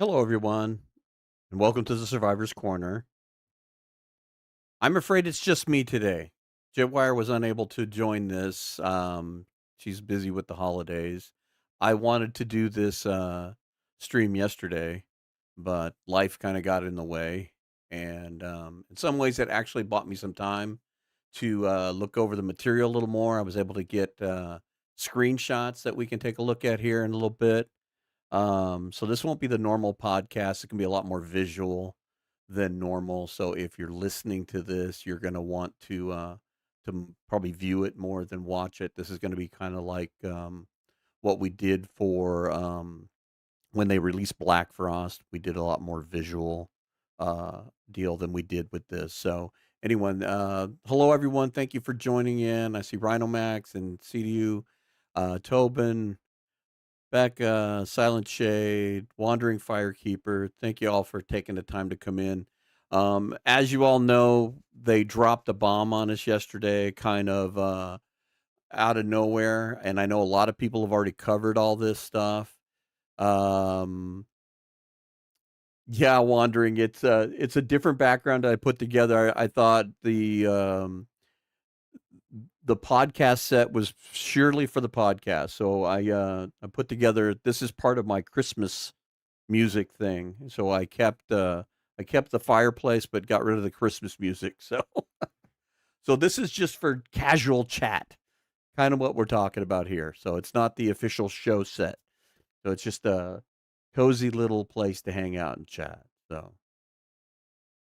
Hello, everyone, and welcome to the Survivor's Corner. I'm afraid it's just me today. Jetwire was unable to join this. She's busy with the holidays. I wanted to do this stream yesterday, but life kind of got in the way. And in some ways, it actually bought me some time to look over the material a little more. I was able to get screenshots that we can take a look at here in a little bit. So this won't be the normal podcast. It can be a lot more visual than normal. So if you're listening to this, you're going to want to probably view it more than watch it. This is going to be kind of like what we did for when they released Black Frost. We did a lot more visual deal than we did with this. So anyone, hello everyone. Thank you for joining in. I see Rhino Max and CDU, Tobin. Becca, Silent Shade, Wandering Firekeeper, thank you all for taking the time to come in. As you all know, they dropped a bomb on us yesterday, kind of out of nowhere, and I know a lot of people have already covered all this stuff. Um, yeah, Wandering, it's a different background I put together. I thought the podcast set was surely for the podcast, so I put together. This is part of my Christmas music thing. So I kept the fireplace, but got rid of the Christmas music. So so this is just for casual chat, kind of what we're talking about here. So it's not the official show set. So it's just a cozy little place to hang out and chat. So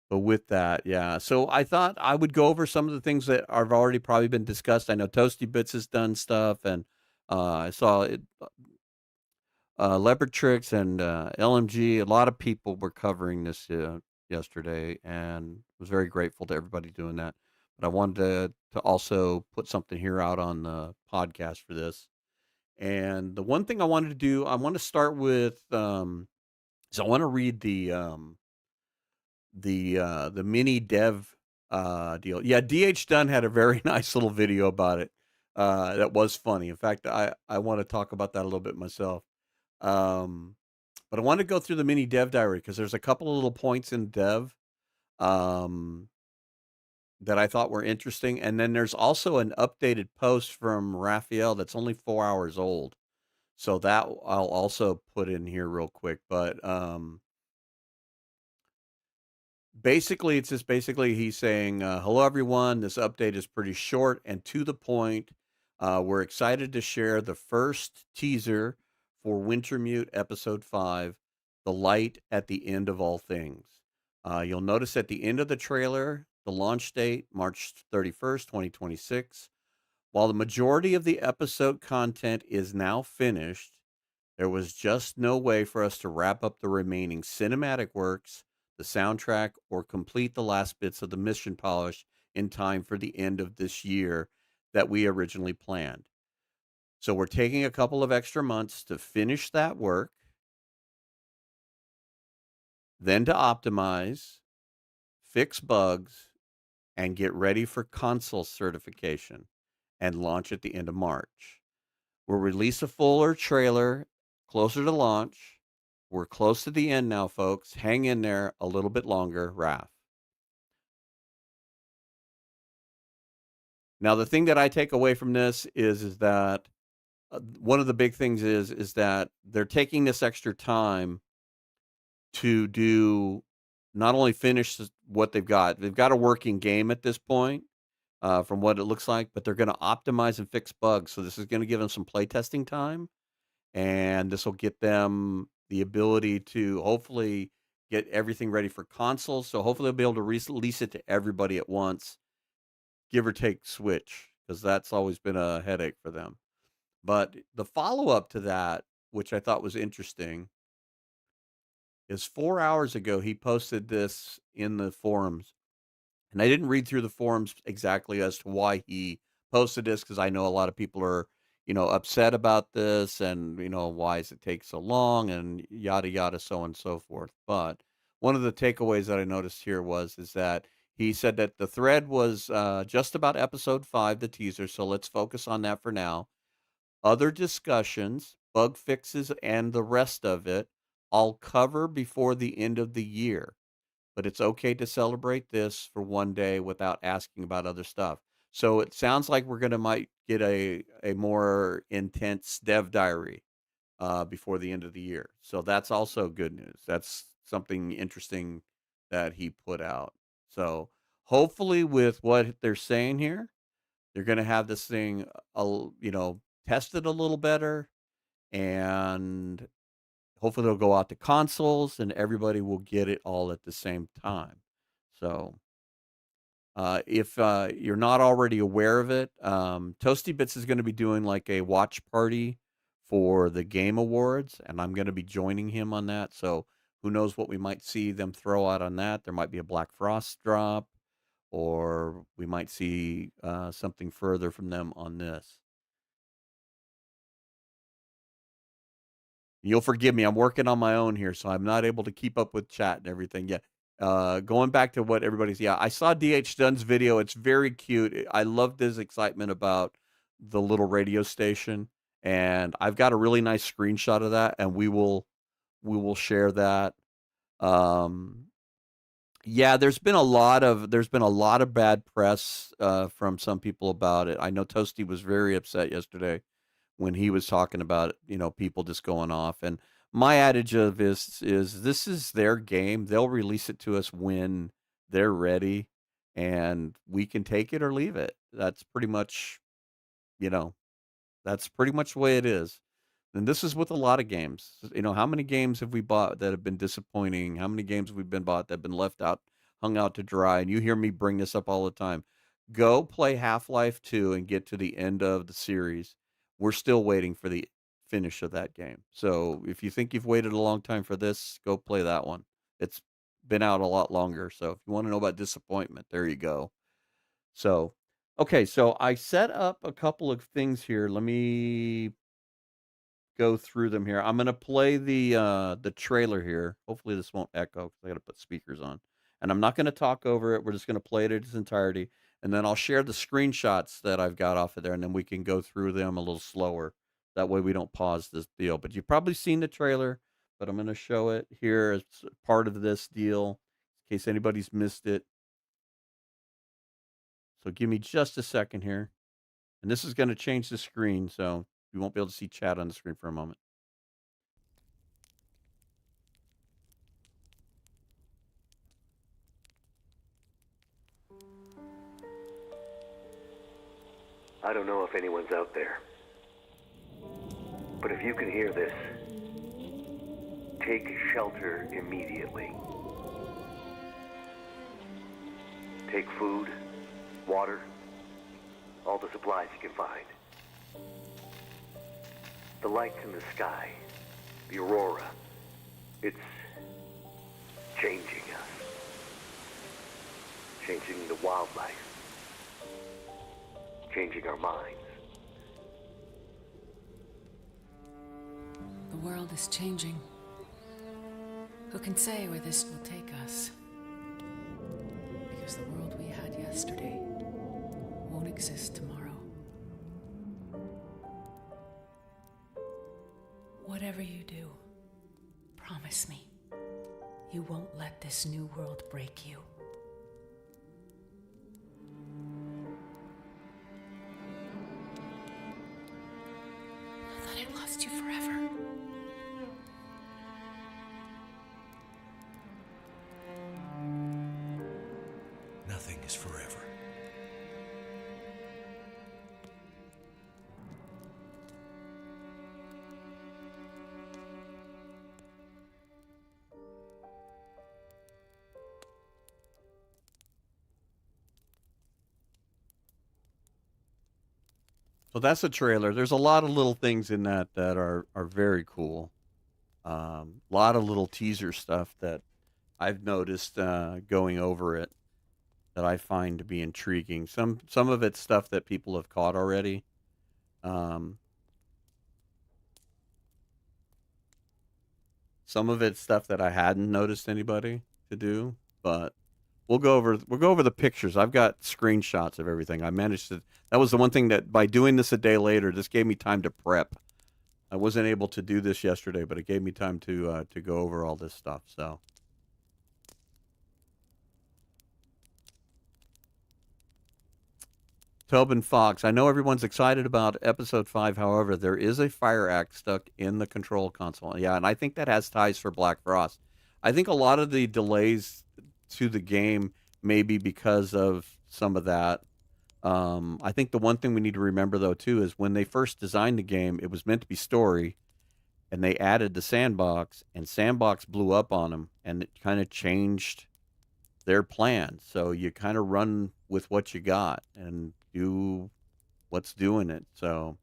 but with that, yeah. So I thought I would go over some of the things that have already probably been discussed. I know Toasty Bits has done stuff, and I saw it Leopard Tricks and LMG. A lot of people were covering this yesterday, and was very grateful to everybody doing that. But I wanted to also put something here out on the podcast for this. And the one thing I wanted to do, I want to start with, so I want to read the mini dev deal. Yeah, DH Dunn had a very nice little video about it. That was funny. In fact, I want to talk about that a little bit myself. Um, but I want to go through the mini dev diary because there's a couple of little points in dev um, that I thought were interesting. And then there's also an updated post from Raphael that's only 4 hours old. So that I'll also put in here real quick. But basically, it's just basically he's saying, hello, everyone. This update is pretty short and to the point. We're excited to share the first teaser for Wintermute Episode 5, The Light at the End of All Things. You'll notice at the end of the trailer, the launch date, March 31st, 2026. While the majority of the episode content is now finished, there was just no way for us to wrap up the remaining cinematic works, the soundtrack, or complete the last bits of the mission polish in time for the end of this year that we originally planned. So we're taking a couple of extra months to finish that work, then to optimize, fix bugs, and get ready for console certification and launch at the end of March. We'll release a fuller trailer closer to launch. We're close to the end now, folks. Hang in there a little bit longer, Raph. Now, the thing that I take away from this is that one of the big things is that they're taking this extra time to do not only finish what they've got. They've got a working game at this point, from what it looks like, but they're going to optimize and fix bugs. So this is going to give them some playtesting time, and this will get them the ability to hopefully get everything ready for consoles. So hopefully they'll be able to release it to everybody at once, give or take Switch, because that's always been a headache for them. But the follow up to that, which I thought was interesting, is 4 hours ago he posted this in the forums, and I didn't read through the forums exactly as to why he posted this because I know a lot of people are, upset about this and, why does it take so long and yada yada, so on and so forth. But one of the takeaways that I noticed here is that he said that the thread was just about episode 5, the teaser. So let's focus on that for now. Other discussions, bug fixes, and the rest of it I'll cover before the end of the year, but it's okay to celebrate this for one day without asking about other stuff. So it sounds like we're gonna might get a more intense dev diary before the end of the year. So that's also good news. That's something interesting that he put out. So hopefully, with what they're saying here, they're going to have this thing, tested a little better, and hopefully they'll go out to consoles, and everybody will get it all at the same time. So if you're not already aware of it, Toasty Bits is going to be doing like a watch party for the Game Awards, and I'm going to be joining him on that. So who knows what we might see them throw out on that? There might be a Black Frost drop, or we might see something further from them on this. You'll forgive me, I'm working on my own here, so I'm not able to keep up with chat and everything yet. Going back to what everybody's yeah, I saw DH Dunn's video, it's very cute. I loved his excitement about the little radio station, and I've got a really nice screenshot of that, and we will share that. Um, yeah, there's been a lot of bad press, from some people about it. I know Toasty was very upset yesterday when he was talking about, people just going off. And my adage of this is their game. They'll release it to us when they're ready, and we can take it or leave it. You know, that's pretty much the way it is. And this is with a lot of games. How many games have we bought that have been disappointing? How many games have we been bought that have been left out, hung out to dry? And you hear me bring this up all the time. Go play Half-Life 2 and get to the end of the series. We're still waiting for the finish of that game. So if you think you've waited a long time for this, go play that one. It's been out a lot longer. So if you want to know about disappointment, there you go. So, okay, so I set up a couple of things here. Let me go through them here. I'm gonna play the trailer here. Hopefully this won't echo because I gotta put speakers on. And I'm not gonna talk over it. We're just gonna play it in its entirety. And then I'll share the screenshots that I've got off of there, and then we can go through them a little slower. That way we don't pause this deal. But you've probably seen the trailer, but I'm gonna show it here as part of this deal in case anybody's missed it. So give me just a second here. And this is gonna change the screen, so you won't be able to see chat on the screen for a moment. I don't know if anyone's out there, but if you can hear this, take shelter immediately. Take food, water, all the supplies you can find. The lights in the sky, the aurora, it's changing us. Changing the wildlife. Changing our minds. The world is changing. Who can say where this will take us? Because the world we had yesterday won't exist tomorrow. Whatever you do, promise me, you won't let this new world break you. I lost you forever. Nothing is forever. So that's a trailer. There's a lot of little things in that that are very cool. A lot of little teaser stuff that I've noticed going over it that I find to be intriguing. Some of it's stuff that people have caught already. Um, some of it's stuff that I hadn't noticed anybody to do, but we'll go over the pictures. I've got screenshots of everything. I managed to. That was the one thing that by doing this a day later, this gave me time to prep I wasn't able to do this yesterday, but it gave me time to go over all this stuff. So Tobin Fox, I know everyone's excited about episode 5. However, there is a fire axe stuck in the control console. Yeah, and I think that has ties for Black Frost. I think a lot of the delays to the game may be because of some of that. I think the one thing we need to remember though too is when they first designed the game, it was meant to be story, and they added the sandbox, and sandbox blew up on them, and it kind of changed their plan. So you kind of run with what you got and do what's doing it. So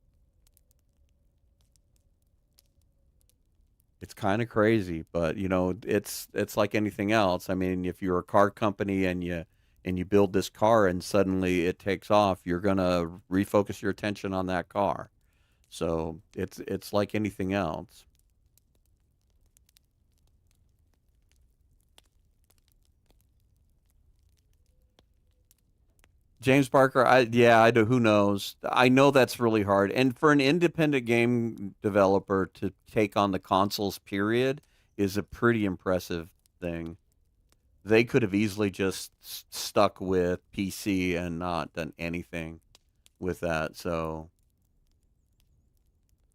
it's kind of crazy, but it's like anything else. I mean, if you're a car company and you build this car and suddenly it takes off, you're gonna refocus your attention on that car. So it's like anything else. James Barker, I do. Who knows? I know that's really hard, and for an independent game developer to take on the consoles, period, is a pretty impressive thing. They could have easily just stuck with PC and not done anything with that. So,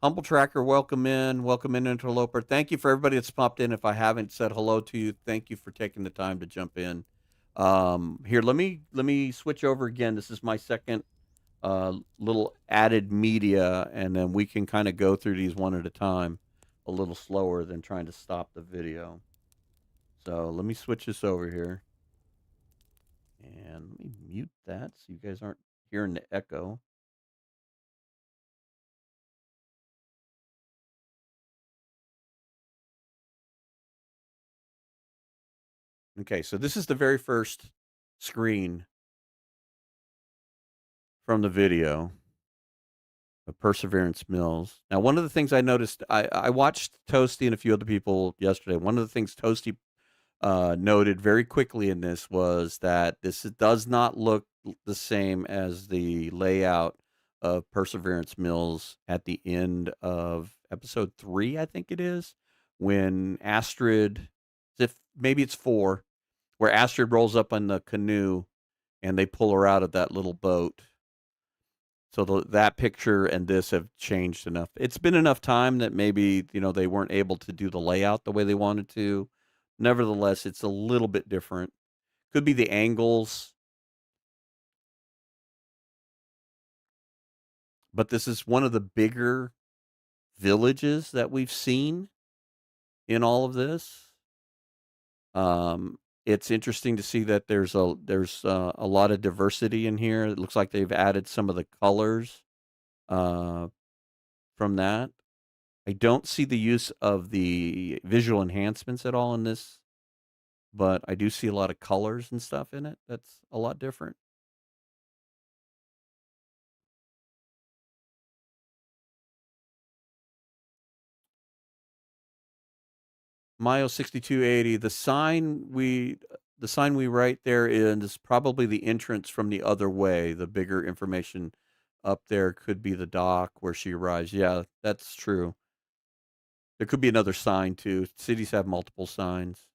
Humble Tracker, welcome in, Interloper. Thank you for everybody that's popped in. If I haven't said hello to you, thank you for taking the time to jump in. Here, let me switch over again. This is my second little added media, and then we can kind of go through these one at a time, a little slower than trying to stop the video. So let me switch this over here, and let me mute that so you guys aren't hearing the echo. Okay, so this is the very first screen from the video of Perseverance Mills. Now, one of the things I noticed, I watched Toasty and a few other people yesterday. One of the things Toasty noted very quickly in this was that this does not look the same as the layout of Perseverance Mills at the end of episode 3, I think it is, when Astrid, if maybe it's 4, where Astrid rolls up on the canoe and they pull her out of that little boat. So that picture and this have changed enough. It's been enough time that maybe they weren't able to do the layout the way they wanted to. Nevertheless, it's a little bit different. Could be the angles, but this is one of the bigger villages that we've seen in all of this. It's interesting to see that there's a lot of diversity in here. It looks like they've added some of the colors uh, from that. I don't see the use of the visual enhancements at all in this, but I do see a lot of colors and stuff in it. That's a lot different. Mayo 6280. The sign we write there is probably the entrance from the other way. The bigger information up there could be the dock where she arrives. Yeah, that's true. There could be another sign too. Cities have multiple signs.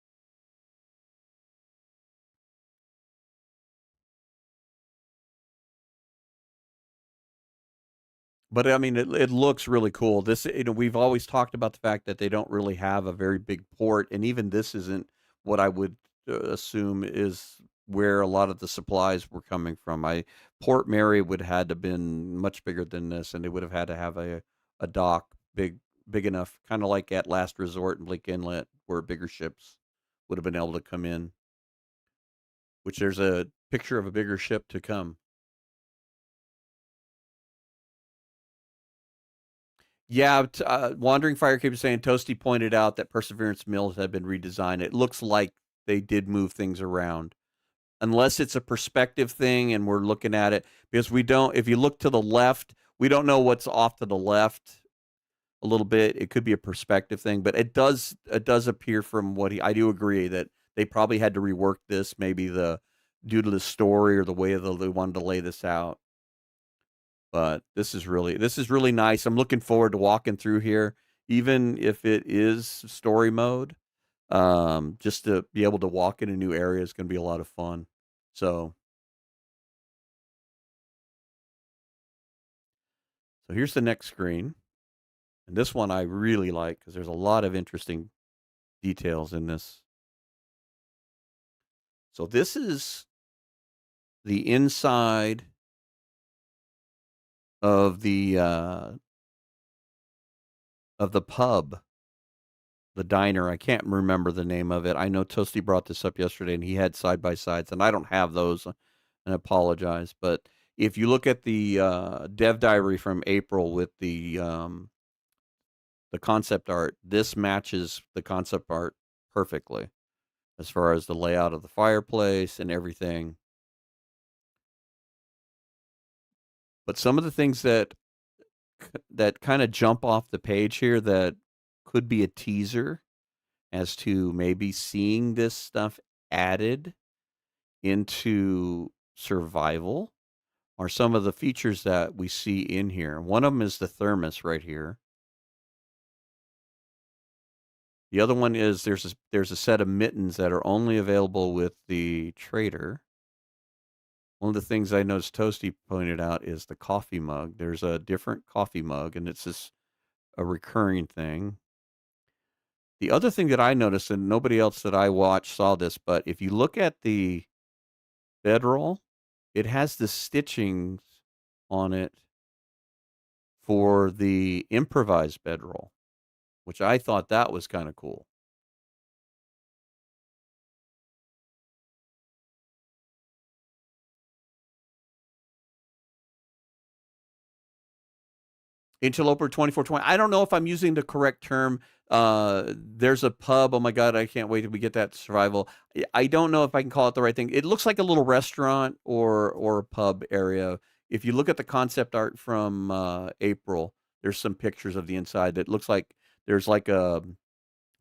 But I mean, it looks really cool. We've always talked about the fact that they don't really have a very big port, and even this isn't what I would assume is where a lot of the supplies were coming from. Port Mary would had to been much bigger than this, and they would have had to have a dock big enough, kind of like at Last Resort and Blake Inlet, where bigger ships would have been able to come in. Which there's a picture of a bigger ship to come. Yeah, Wandering Firekeeper is saying Toasty pointed out that Perseverance Mills had been redesigned. It looks like they did move things around, unless it's a perspective thing and we're looking at it because we don't. If you look to the left, we don't know what's off to the left a little bit. It could be a perspective thing, but it does appear from what I do agree that they probably had to rework this, maybe due to the story or the way they wanted to lay this out. But this is really nice. I'm looking forward to walking through here, even if it is story mode. Just to be able to walk in a new area is gonna be a lot of fun. So here's the next screen, and this one I really like because there's a lot of interesting details in this. So this is the inside of the pub, the diner. I can't remember the name of it. I know Toasty brought this up yesterday, and he had side by sides, and I don't have those, and I apologize. But if you look at the dev diary from April with the concept art, this matches the concept art perfectly as far as the layout of the fireplace and everything. But some of the things that kind of jump off the page here that could be a teaser as to maybe seeing this stuff added into survival are some of the features that we see in here. One of them is the thermos right here. The other one is there's a set of mittens that are only available with the trader. One of the things I noticed Toasty pointed out is the coffee mug. There's a different coffee mug, and it's just a recurring thing. The other thing that I noticed, and nobody else that I watched saw this, but if you look at the bedroll, it has the stitchings on it for the improvised bedroll, which I thought that was kind of cool. Interloper 2420. I don't know if I'm using the correct term. There's a pub. Oh my god, I can't wait till we get that survival. I don't know if I can call it the right thing. It looks like a little restaurant or a pub area. If you look at the concept art from April, there's some pictures of the inside that looks like there's like a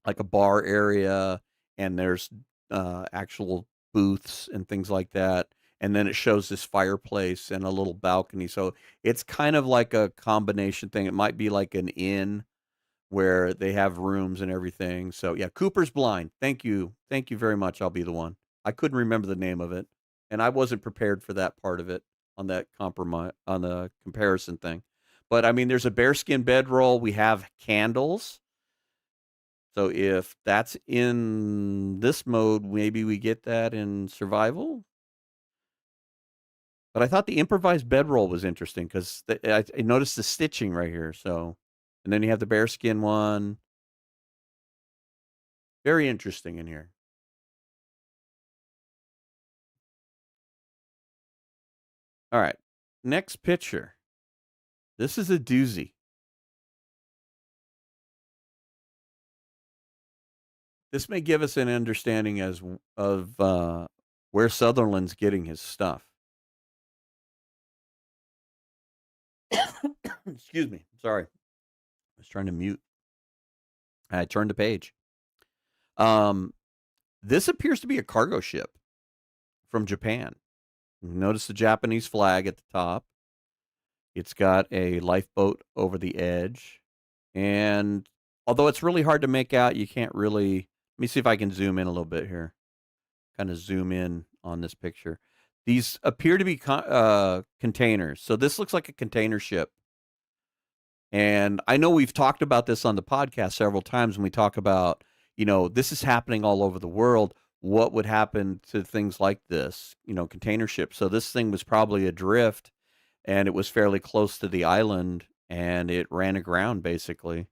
bar area, and there's actual booths and things like that. And then it shows this fireplace and a little balcony. So it's kind of like a combination thing. It might be like an inn where they have rooms and everything. So yeah, Cooper's Blind. Thank you. Thank you very much. I'll be the one. I couldn't remember the name of it, and I wasn't prepared for that part of it on that compromise on the comparison thing. But I mean, there's a bearskin bedroll. We have candles. So if that's in this mode, maybe we get that in survival. But I thought the improvised bedroll was interesting because I noticed the stitching right here. So, and then you have the bearskin one. Very interesting in here. All right, next picture. This is a doozy. This may give us an understanding of where Sutherland's getting his stuff. Excuse me. Sorry. I was trying to mute. I turned the page. Um, this appears to be a cargo ship from Japan. Notice the Japanese flag at the top. It's got a lifeboat over the edge. And although it's really hard to make out, you can't really. Let me see if I can zoom in a little bit here. Kind of zoom in on this picture. These appear to be containers. So this looks like a container ship. And I know we've talked about this on the podcast several times when we talk about, this is happening all over the world. What would happen to things like this, container ships? So this thing was probably adrift, and it was fairly close to the island, and it ran aground basically.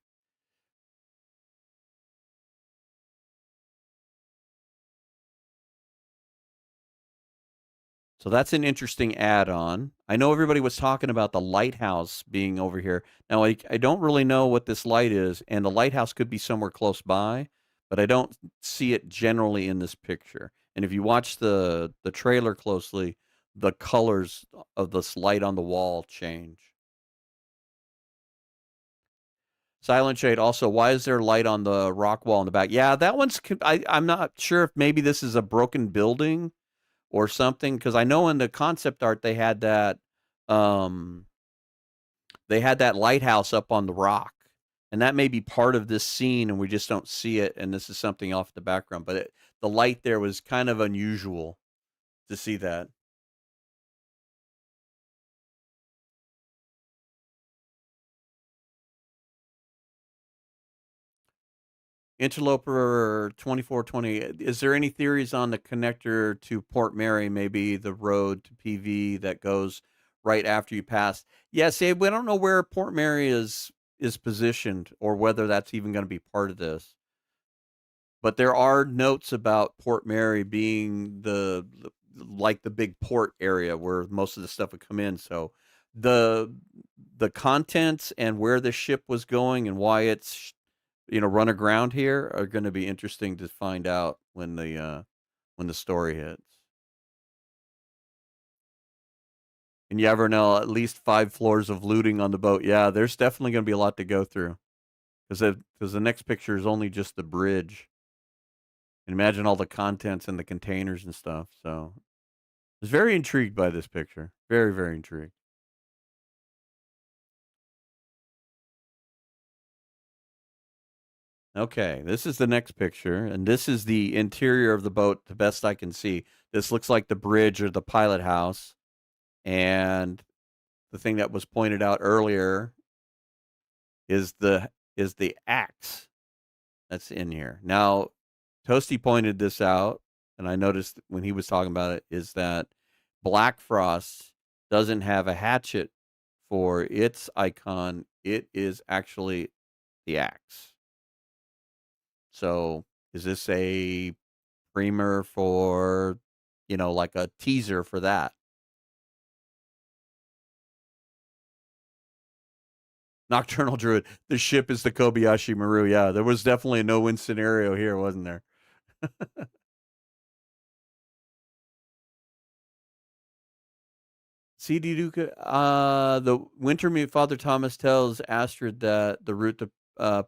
So that's an interesting add-on. I know everybody was talking about the lighthouse being over here. Now, I don't really know what this light is, and the lighthouse could be somewhere close by, but I don't see it generally in this picture. And if you watch the trailer closely, the colors of this light on the wall change. Silent Shade also, why is there light on the rock wall in the back? Yeah, that one's, I'm not sure if maybe this is a broken building or something, because I know in the concept art they had that they had that lighthouse up on the rock, and that may be part of this scene, and we just don't see it, and this is something off the background, but the light there was kind of unusual to see that. Interloper 2420, is there any theories on the connector to Port Mary, maybe the road to PV that goes right after you pass? Yeah, see, we don't know where Port Mary is positioned or whether that's even gonna be part of this. But there are notes about Port Mary being the like the big port area where most of the stuff would come in, so the the contents and where the ship was going and why it's, run aground here are gonna be interesting to find out when the story hits. And you ever know at least 5 floors of looting on the boat. Yeah, there's definitely gonna be a lot to go through 'cause the next picture is only just the bridge. And imagine all the contents and the containers and stuff, so I was very intrigued by this picture. Very, very intrigued. Okay, this is the next picture, and this is the interior of the boat, the best I can see. This looks like the bridge or the pilot house, and the thing that was pointed out earlier is the axe that's in here. Now, Toasty pointed this out, and I noticed when he was talking about it, is that Black Frost doesn't have a hatchet for its icon. It is actually the axe. So, is this a primer for, like a teaser for that? Nocturnal Druid. The ship is the Kobayashi Maru. Yeah, there was definitely a no-win scenario here, wasn't there? CD Duca, the Wintermute Father Thomas tells Astrid that the route to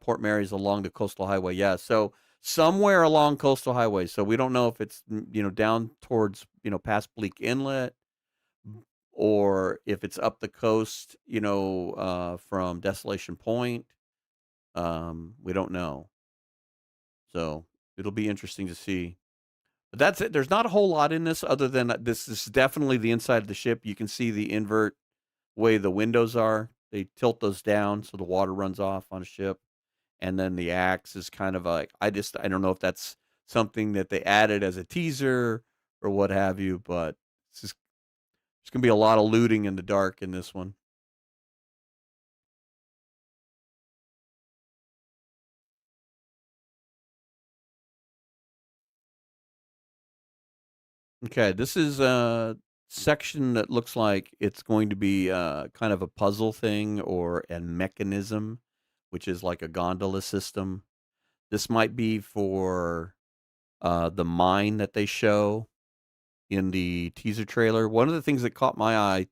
Port Mary is along the coastal highway. Yeah, so somewhere along coastal highway. So we don't know if it's down towards past Bleak Inlet, or if it's up the coast, from Desolation Point. We don't know. So it'll be interesting to see. But that's it. There's not a whole lot in this other than this is definitely the inside of the ship. You can see the invert way the windows are. They tilt those down so the water runs off on a ship. And then the axe is kind of like I don't know if that's something that they added as a teaser or what have you, but it's just there's gonna be a lot of looting in the dark in this one. Okay, this is a section that looks like it's going to be kind of a puzzle thing or a mechanism, which is like a gondola system. This might be for the mine that they show in the teaser trailer. One of the things that caught my eye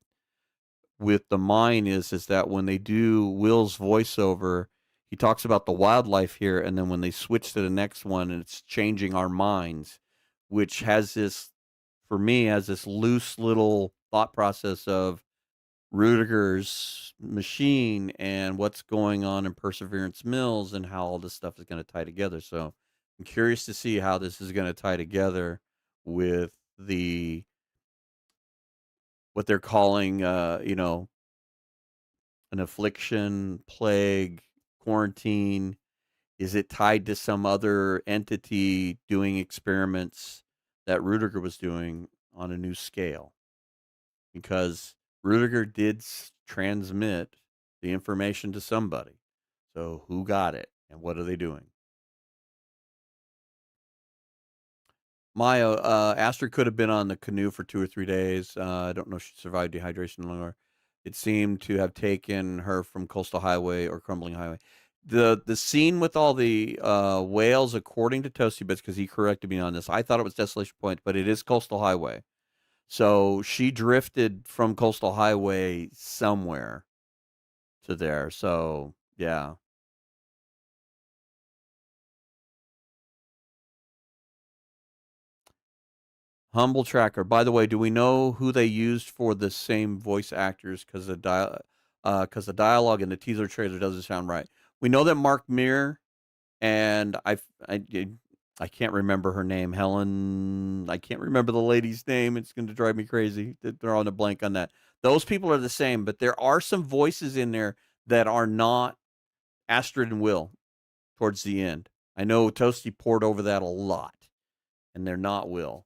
with the mine is that when they do Will's voiceover, he talks about the wildlife here, and then when they switch to the next one, and it's changing our minds, which has this, for me, has this loose little thought process of Rudiger's machine and what's going on in Perseverance Mills and how all this stuff is going to tie together. So I'm curious to see how this is going to tie together with the what they're calling, an affliction, plague, quarantine. Is it tied to some other entity doing experiments that Rudiger was doing on a new scale? Because Rudiger did transmit the information to somebody. So who got it and what are they doing? Maya, Astrid could have been on the canoe for 2 or 3 days. I don't know if she survived dehydration longer. It seemed to have taken her from Coastal Highway or Crumbling Highway. The scene with all the whales, according to Toasty Bits, because he corrected me on this, I thought it was Desolation Point, but it is Coastal Highway. So she drifted from Coastal Highway somewhere to there. So yeah. Humble Tracker. By the way, do we know who they used for the same voice actors? Because because the dialogue in the teaser trailer doesn't sound right. We know that Mark Meer and I can't remember her name, Helen. I can't remember the lady's name. It's going to drive me crazy. They're on a blank on that. Those people are the same, but there are some voices in there that are not Astrid and Will towards the end. I know Toasty poured over that a lot, and they're not Will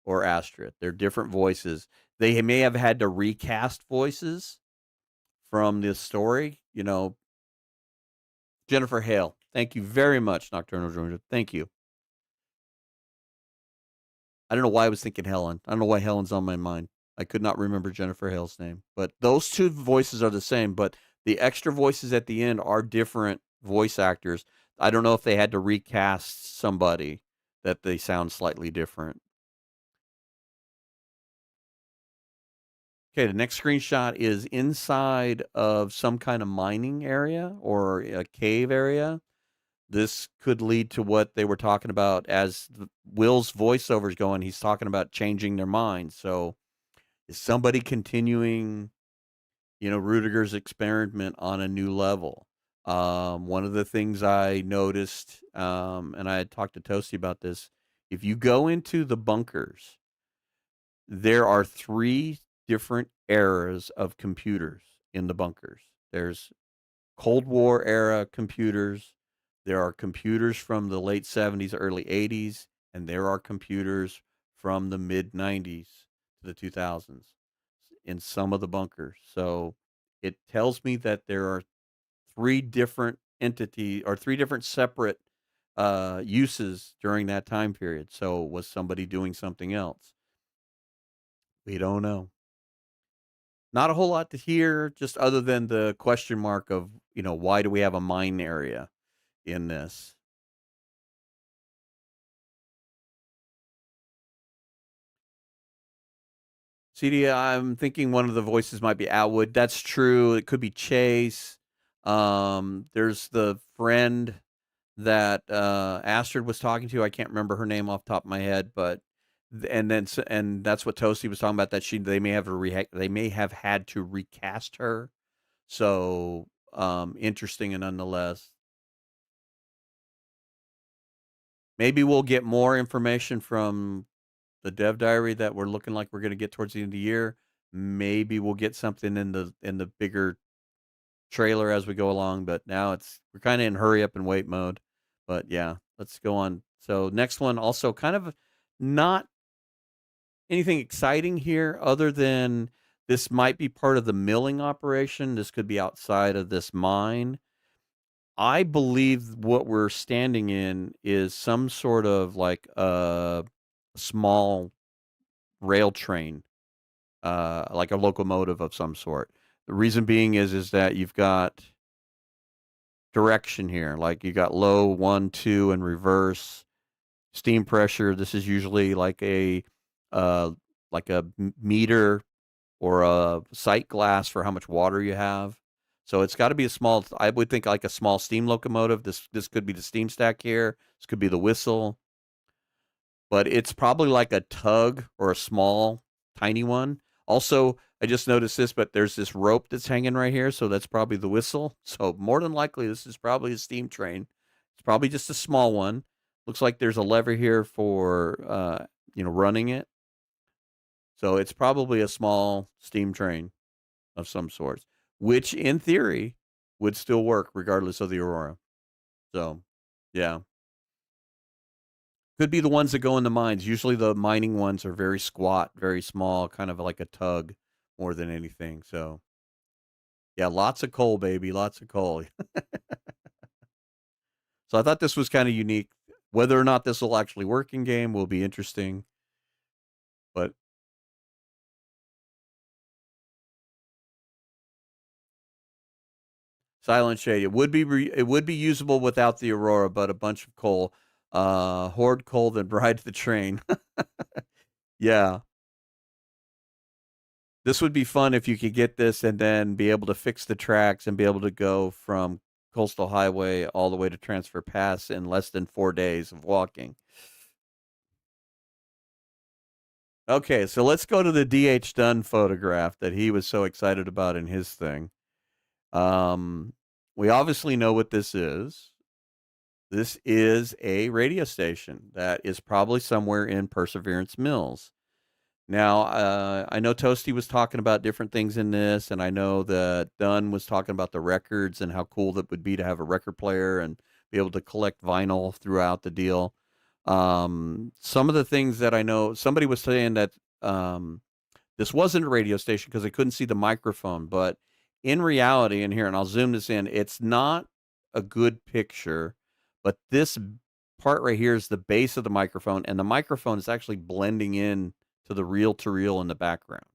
or Astrid. They're different voices. They may have had to recast voices from this story. Jennifer Hale. Thank you very much, Nocturnal Dreamer. Thank you. I don't know why I was thinking Helen. I don't know why Helen's on my mind. I could not remember Jennifer Hale's name. But those two voices are the same, but the extra voices at the end are different voice actors. I don't know if they had to recast somebody that they sound slightly different. Okay, the next screenshot is inside of some kind of mining area or a cave area. This could lead to what they were talking about as Will's voiceover is going. He's talking about changing their minds. So is somebody continuing, Rudiger's experiment on a new level? One of the things I noticed, and I had talked to Toasty about this, if you go into the bunkers, there are 3 different eras of computers in the bunkers. There's Cold War era computers. There are computers from the late 70s, early 80s, and there are computers from the mid 90s to the 2000s in some of the bunkers. So it tells me that there are 3 different entities or 3 different separate uses during that time period. So was somebody doing something else? We don't know. Not a whole lot to hear, just other than the question mark of, why do we have a mine area in this? CD, I'm thinking one of the voices might be Atwood. That's true. It could be Chase. There's the friend that Astrid was talking to. I can't remember her name off the top of my head, but and that's what Toasty was talking about. That they may have had to recast her. So interesting and nonetheless. Maybe we'll get more information from the dev diary that we're looking like we're going to get towards the end of the year. Maybe we'll get something in the bigger trailer as we go along, but now we're kind of in hurry up and wait mode. But yeah, let's go on. So next one, also kind of not anything exciting here other than this might be part of the milling operation. This could be outside of this mine. I believe what we're standing in is some sort of like a small rail train, like a locomotive of some sort. The reason being is that you've got direction here, like you got low, 1, 2, and reverse steam pressure. This is usually uh, like a meter or a sight glass for how much water you have. So it's got to be a small. I would think like a small steam locomotive. This could be the steam stack here. This could be the whistle, but it's probably like a tug or a small, tiny one. Also, I just noticed this, but there's this rope that's hanging right here, so that's probably the whistle. So more than likely, this is probably a steam train. It's probably just a small one. Looks like there's a lever here for running it. So it's probably a small steam train of some sort, which in theory would still work regardless of the Aurora. So, yeah. Could be the ones that go in the mines. Usually the mining ones are very squat, very small, kind of like a tug more than anything. So, yeah, lots of coal, baby, lots of coal. So I thought this was kind of unique. Whether or not this will actually work in game will be interesting. But Silent Shade, it would be usable without the Aurora, but a bunch of coal. Hoard coal, then ride the train. Yeah. This would be fun if you could get this and then be able to fix the tracks and be able to go from Coastal Highway all the way to Transfer Pass in less than 4 days of walking. Okay, so let's go to the D.H. Dunn photograph that he was so excited about in his thing. Um, we obviously know what this is. This is a radio station that is probably somewhere in Perseverance Mills. Now, I know Toasty was talking about different things in this, and I know that Dunn was talking about the records and how cool that would be to have a record player and be able to collect vinyl throughout the deal. Some of the things that I know, somebody was saying that um, this wasn't a radio station because they couldn't see the microphone, but in reality, in here, and I'll zoom this in, it's not a good picture, but this part right here is the base of the microphone, and the microphone is actually blending in to the reel to reel in the background.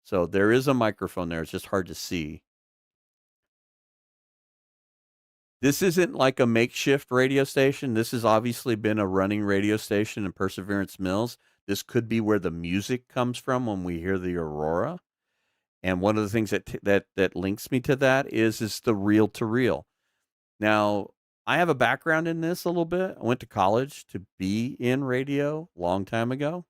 So there is a microphone there. It's just hard to see. This isn't like a makeshift radio station. This has obviously been a running radio station in Perseverance Mills. This could be where the music comes from when we hear the aurora. And one of the things that links me to that is the reel to reel. Now, I have a background in this a little bit. I went to college to be in radio long time ago.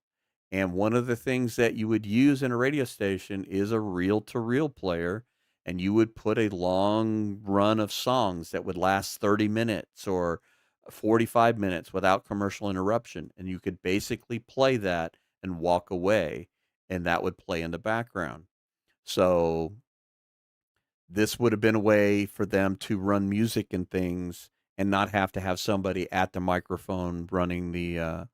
And one of the things that you would use in a radio station is a reel to reel player. And you would put a long run of songs that would last 30 minutes or 45 minutes without commercial interruption. And you could basically play that and walk away, and that would play in the background. So this would have been a way for them to run music and things and not have to have somebody at the microphone running the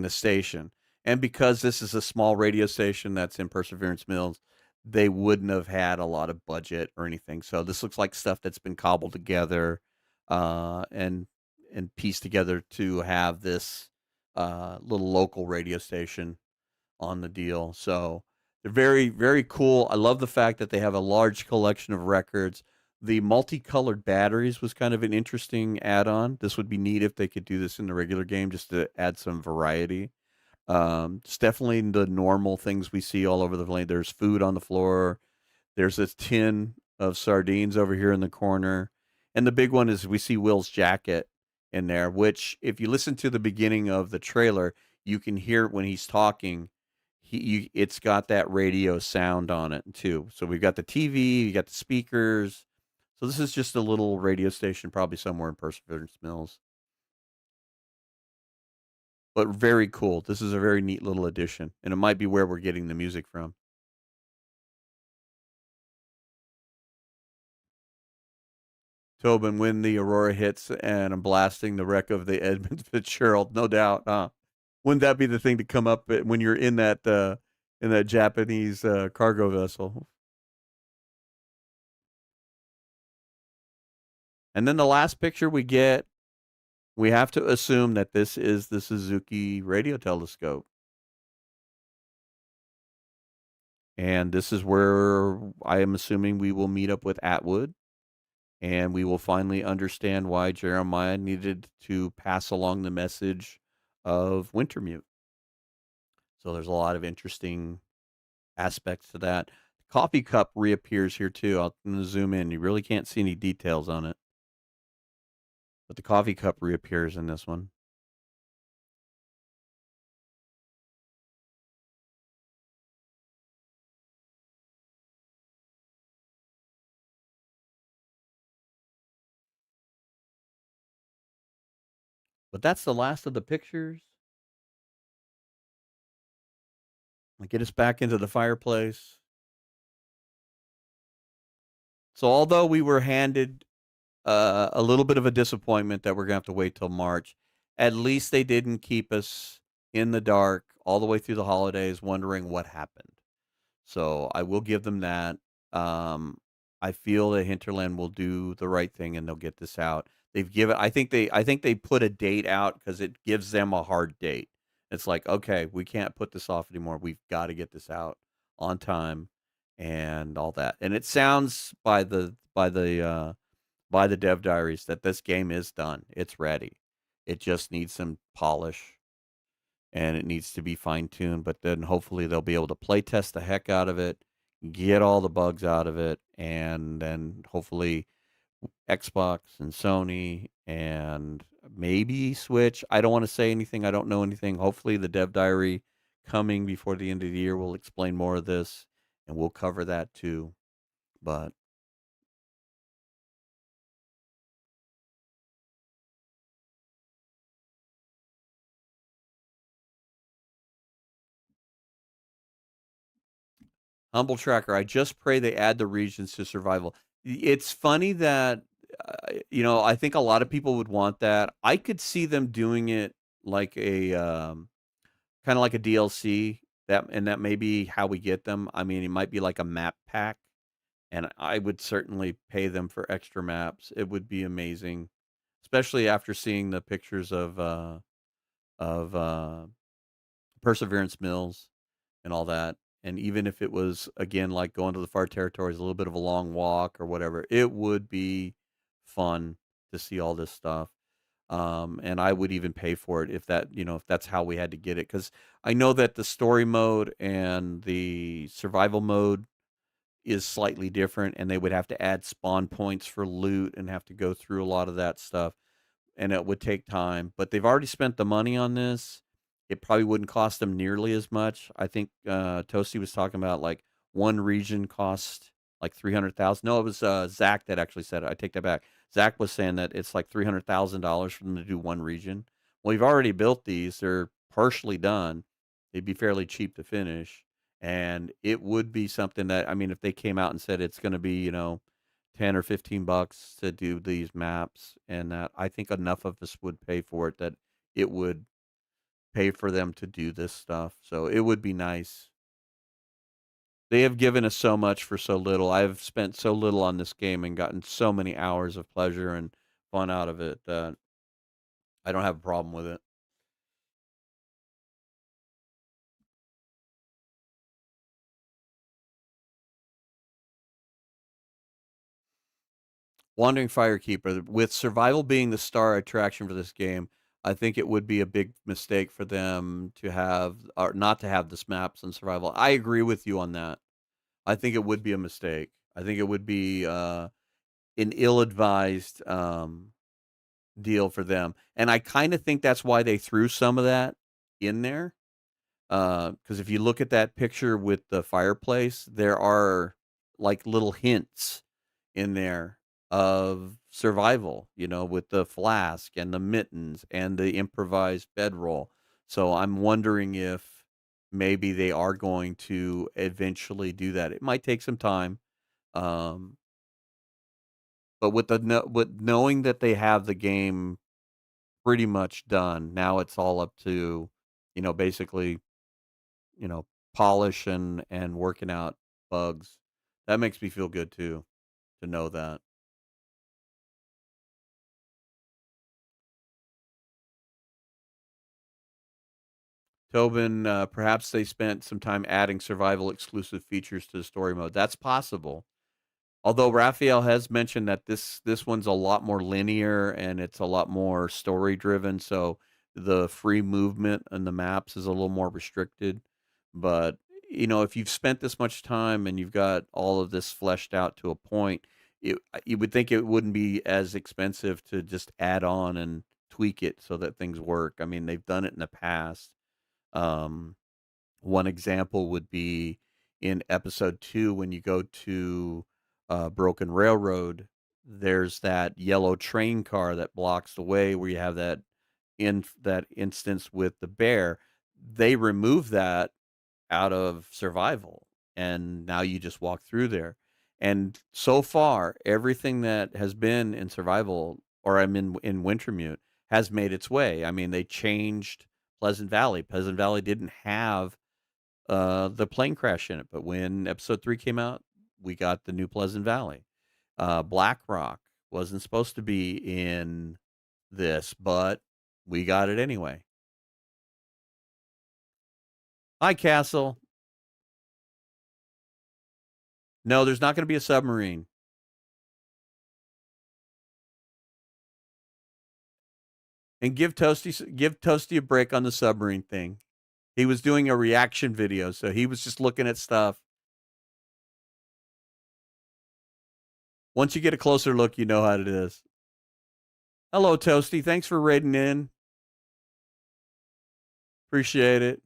station. And because this is a small radio station that's in Perseverance Mills, they wouldn't have had a lot of budget or anything. So this looks like stuff that's been cobbled together and pieced together to have this little local radio station on the deal. So they're very, very cool. I love the fact that they have a large collection of records. The multicolored batteries was kind of an interesting add-on. This would be neat if they could do this in the regular game just to add some variety. It's definitely the normal things we see all over the lane. There's food on the floor. There's this tin of sardines over here in the corner. And the big one is we see Will's jacket in there, which if you listen to the beginning of the trailer, you can hear when he's talking. It's got that radio sound on it too. So we've got the TV, you got the speakers. So this is just a little radio station, probably somewhere in Perseverance Mills. But very cool. This is a very neat little addition, and it might be where we're getting the music from. Tobin, when the aurora hits and I'm blasting the wreck of the Edmund Fitzgerald, no doubt, huh? Wouldn't that be the thing to come up when you're in that Japanese cargo vessel? And then the last picture we get, we have to assume that this is the Suzuki radio telescope. And this is where I am assuming we will meet up with Atwood, and we will finally understand why Jeremiah needed to pass along the message of Wintermute. So there's a lot of interesting aspects to that. The coffee cup reappears here too. I'm going to zoom in. You really can't see any details on it, but the coffee cup reappears in this one. But that's the last of the pictures. Get us back into the fireplace. So although we were handed a little bit of a disappointment that we're gonna have to wait till March, at least they didn't keep us in the dark all the way through the holidays wondering what happened. So I will give them that. Um, I feel that Hinterland will do the right thing and they'll get this out. I think they put a date out because it gives them a hard date. It's like, okay, we can't put this off anymore. We've got to get this out on time and all that. And it sounds by the dev diaries that this game is done. It's ready. It just needs some polish and it needs to be fine tuned. But then hopefully they'll be able to play test the heck out of it, get all the bugs out of it, and then hopefully Xbox and Sony and maybe Switch. I don't want to say anything. I don't know anything. Hopefully the dev diary coming before the end of the year will explain more of this and we'll cover that too. But Humble Tracker, I just pray they add the regions to survival. It's funny that, I think a lot of people would want that. I could see them doing it like a, kinda like a DLC, that may be how we get them. I mean, it might be like a map pack, and I would certainly pay them for extra maps. It would be amazing, especially after seeing the pictures of Perseverance Mills and all that. And even if it was, again, like going to the far territories, a little bit of a long walk or whatever, it would be fun to see all this stuff. And I would even pay for it if if that's how we had to get it. Because I know that the story mode and the survival mode is slightly different, and they would have to add spawn points for loot and have to go through a lot of that stuff, and it would take time, but they've already spent the money on this. It probably wouldn't cost them nearly as much. I think, Toasty was talking about, like, one region cost, like, 300,000. No, it was, Zach that actually said it. I take that back. Zach was saying that it's like $300,000 for them to do one region. Well, we've already built these. They're partially done. They'd be fairly cheap to finish, and it would be something that, I mean, if they came out and said it's gonna be, 10 or 15 bucks to do these maps, and that I think enough of us would pay for it that it would pay for them to do this stuff. So it would be nice. They have given us so much for so little. I've spent so little on this game and gotten so many hours of pleasure and fun out of it that I don't have a problem with it. Wandering Firekeeper, with survival being the star attraction for this game, I think it would be a big mistake for them to have or not to have this maps and survival. I agree with you on that. I think it would be a mistake. I think it would be, an ill-advised, deal for them, and I kinda think that's why they threw some of that in there. Because if you look at that picture with the fireplace, there are, like, little hints in there of survival, with the flask and the mittens and the improvised bedroll. So I'm wondering if maybe they are going to eventually do that. It might take some time, um, but with knowing that they have the game pretty much done, now it's all up to, basically, you know, polish and working out bugs. That makes me feel good too, to know that. Tobin, perhaps they spent some time adding survival exclusive features to the story mode. That's possible. Although Raphael has mentioned that this one's a lot more linear and it's a lot more story driven, so the free movement and the maps is a little more restricted. But if you've spent this much time and you've got all of this fleshed out to a point, you would think it wouldn't be as expensive to just add on and tweak it so that things work. I mean, they've done it in the past. Um, One example would be in episode 2 when you go to, Broken Railroad, there's that yellow train car that blocks the way where you have that instance with the bear. They remove that out of survival, and now you just walk through there. And so far, everything that has been in survival, or I'm in Wintermute, has made its way. I mean, they changed Pleasant Valley. Pleasant Valley didn't have the plane crash in it, but when episode 3 came out, we got the new Pleasant Valley. Black Rock wasn't supposed to be in this, but we got it anyway. Hi, Castle. No, there's not going to be a submarine. And give Toasty a break on the submarine thing. He was doing a reaction video, so he was just looking at stuff. Once you get a closer look, you know how it is. Hello, Toasty. Thanks for raiding in. Appreciate it.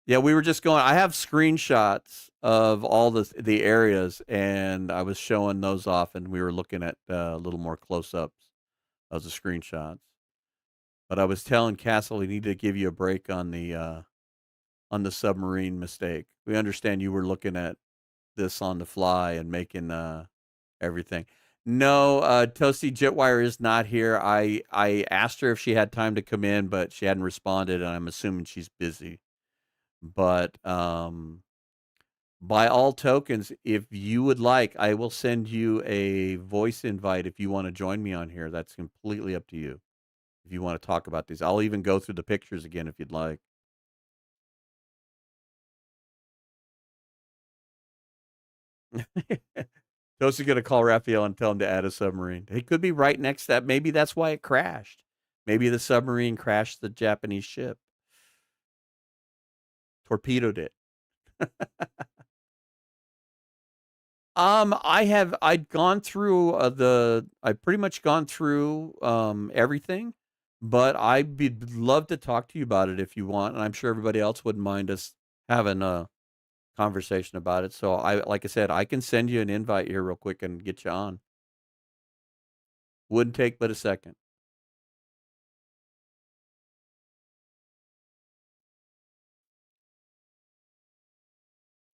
Yeah, we were just going. I have screenshots of all the areas, and I was showing those off, and we were looking at a little more close ups of the screenshots. But I was telling Castle he needed to give you a break on the on the submarine mistake. We understand you were looking at this on the fly and making, everything. No, Toasty Jetwire is not here. I asked her if she had time to come in, but she hadn't responded, and I'm assuming she's busy. But, by all tokens, if you would like, I will send you a voice invite if you wanna join me on here. That's completely up to you, if you wanna talk about these. I'll even go through the pictures again if you'd like. Toast's gonna call Raphael and tell him to add a submarine. He could be right next to that. Maybe that's why it crashed. Maybe the submarine crashed the Japanese ship, torpedoed it. I'd gone through, I've pretty much gone through, everything, but I'd be love to talk to you about it if you want, and I'm sure everybody else wouldn't mind us having a conversation about it. So like I said, I can send you an invite here real quick and get you on. Wouldn't take but a second.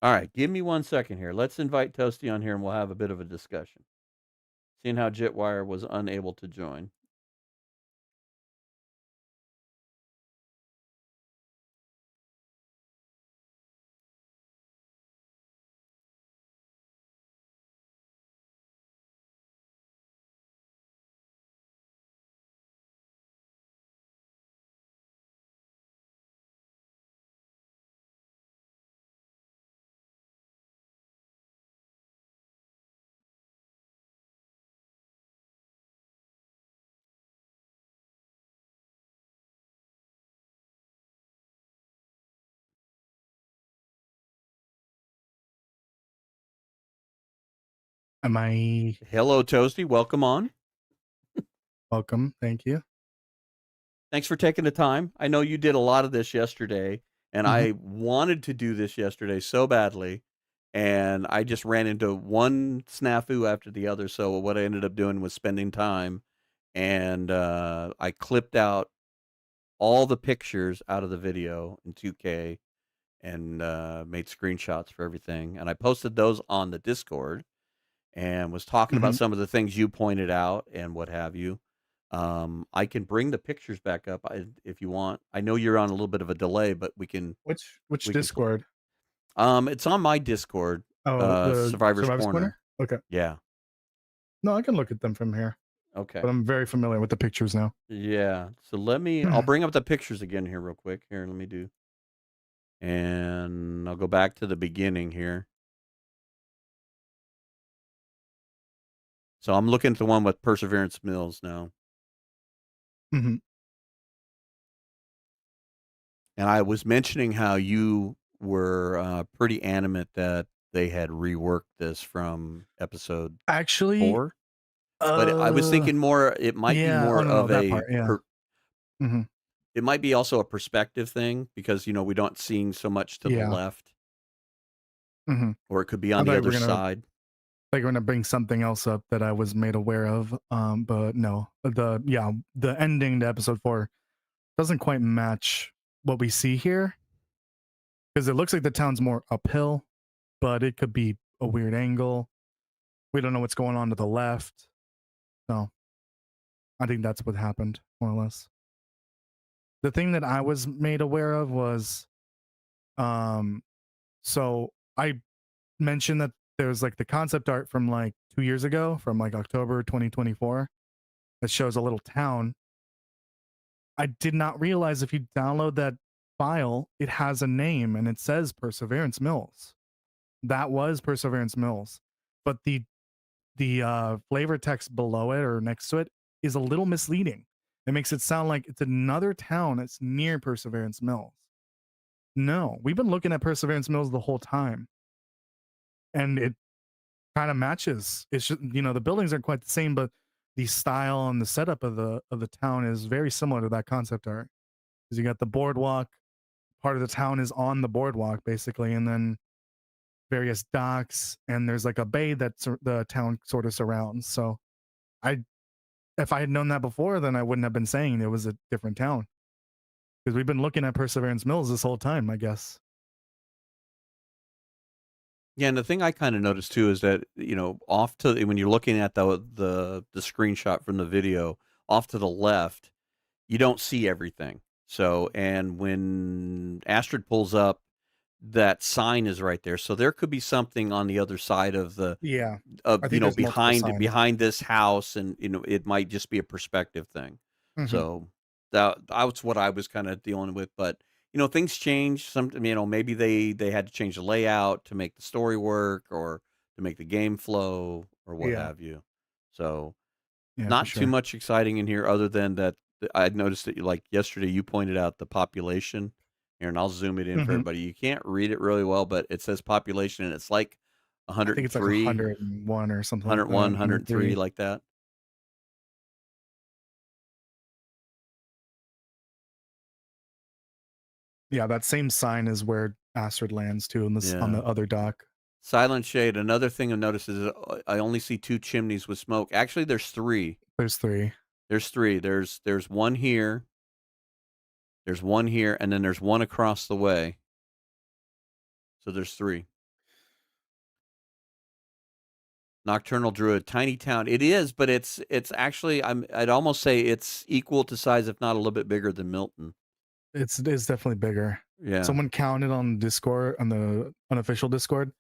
All right, give me 1 second here. Let's invite Toasty on here and we'll have a bit of a discussion. Seeing how Jetwire was unable to join. Am I Hello, Toasty. Welcome on. welcome? Thank you. Thanks for taking the time. I know you did a lot of this yesterday, and Mhm. I wanted to do this yesterday so badly, and I just ran into one snafu after the other. So what I ended up doing was spending time, and I clipped out all the pictures out of the video in 2K and made screenshots for everything, and I posted those on the Discord and was talking about Mhm. some of the things you pointed out and what have you. I can bring the pictures back up if you want. I know you're on a little bit of a delay, but Which we can play. Discord? It's on my Discord, Oh, the Survivor's Survivor's Corner? Corner. Okay. Yeah. No, I can look at them from here, Okay. but I'm very familiar with the pictures now. Yeah. So I'll bring up the pictures again here real quick. Here, let me do, and I'll go back to the beginning here. So I'm looking at the one with Perseverance Mills now. Mhm. And I was mentioning how you were pretty animate that they had reworked this from episode Actually, 4. But I was thinking more, it might be yeah. Oh, more no, no, of that part, yeah. Mhm. it might be also a perspective thing because, we don't seeing so much to the Yeah. left, Mhm. or it could be I on thought the you were other gonna side. bring something else up that I was made aware of, but no. The ending to episode 4 doesn't quite match what we see here because it looks like the town's more uphill, but it could be a weird angle. We don't know what's going on to the left. So I think that's what happened, more or less. The thing that I was made aware of was, um, so I mentioned that there's like the concept art from like 2 years ago, from like October 2024, that shows a little town. I did not realize if you download that file, it has a name and it says Perseverance Mills. That was Perseverance Mills, but the flavor text below it or next to it is a little misleading. It makes it sound like it's another town that's near Perseverance Mills. No, we've been looking at Perseverance Mills the whole time, and it kind of matches. It's just, the buildings aren't quite the same, but the style and the setup of the town is very similar to that concept art. Because you got the boardwalk, part of the town is on the boardwalk basically, and then various docks, and there's like a bay that the town sort of surrounds. So I if I had known that before, then I wouldn't have been saying it was a different town because we've been looking at Perseverance Mills this whole time, I guess. Yeah, and the thing I kinda noticed too is that, off to when you're looking at the screenshot from the video, off to the left, you don't see everything. So and when Astrid pulls up, that sign is right there. So there could be something on the other side of Yeah. I think there's multiple behind signs. this house, and, it might just be a perspective thing. Mhm. So that was what I was kinda dealing with, but, things change. Maybe they had to change the layout to make the story work or to make the game flow or what Yeah. have you. So, Yeah, for not too sure. much exciting in here other than that I noticed that like, yesterday, you pointed out the population here, and I'll zoom it in for Mhm. everybody. You can't read it really well, but it says population, and it's like I think it's like 103, 101 or something like that, 101, 103, 103. like that. Yeah, that same sign is where Astrid lands too in this on Yeah. the other dock. Silent shade. Another thing I noticed is, I only see 2 chimneys with smoke. Actually, there's 3. There's 3. There's 3. There's one here, and then there's one across the way. So there's 3. Nocturnal Druid, tiny town. It is, but it's actually I'd almost say it's equal to size, if not a little bit bigger than Milton. It's definitely bigger. Yeah. Someone counted on Discord on the unofficial Discord.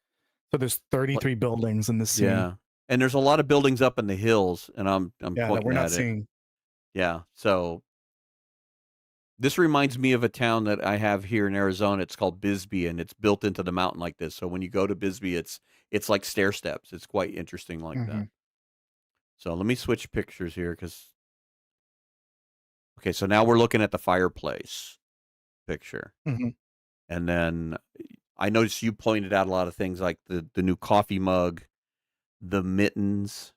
So there's What 33 buildings in this scene. yeah. And there's a lot of buildings up in the hills, and I'm Yeah, that we're pointing not at it. seeing. Yeah. So this reminds me of a town that I have here in Arizona. It's called Bisbee, and it's built into the mountain like this. So when you go to Bisbee, it's like stair steps. It's quite interesting like that. Mhm. So let me switch pictures here because okay, so now we're looking at the fireplace picture. Mhm. And then I noticed you pointed out a lot of things like the new coffee mug, the mittens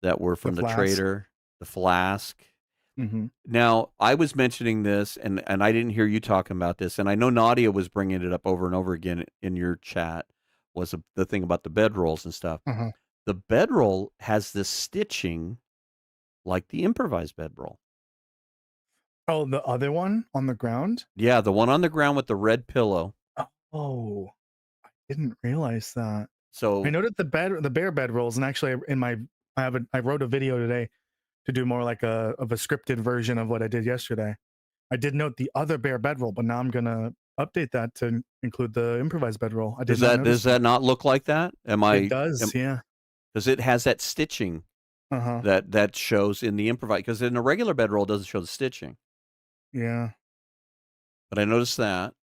that were The from the flask. trader, the flask. Mhm. Now, I was mentioning this, and I didn't hear you talking about this, and I know Nadia was bringing it up over and over again in your chat, was the thing about the bedrolls and stuff. Uh-huh. The bedroll has this stitching like the improvised bedroll. Oh, the other one on the ground? Yeah, the one on the ground with the red pillow. Oh, I didn't realize that. I So, noted the bear bed rolls, and actually in my I wrote a video today to do more like a scripted version of what I did yesterday. I did note the other bear bedroll, but now I'm gonna update that to include the improvised bedroll. I did not does notice that that. not look like that? It does, Am yeah. 'Cause it has that stitching Uh-huh. that shows in the improvise. Because in a regular bedroll, it doesn't show the stitching, Yeah. but I noticed that,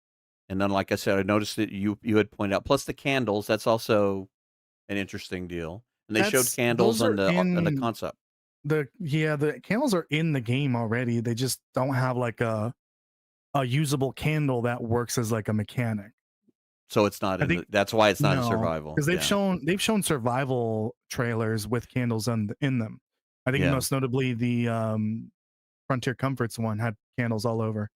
and then, like I said, I noticed that you had pointed out plus the candles, that's also an interesting deal, and they showed That's candles those are on the in concept, the candles are in the game already. They just don't have like a usable candle that works as like a mechanic. so it's not I in think the that's why it's not in no, survival, because yeah, they've shown survival trailers with candles in them. I think yeah, most notably the Frontier Comforts one had candles all over.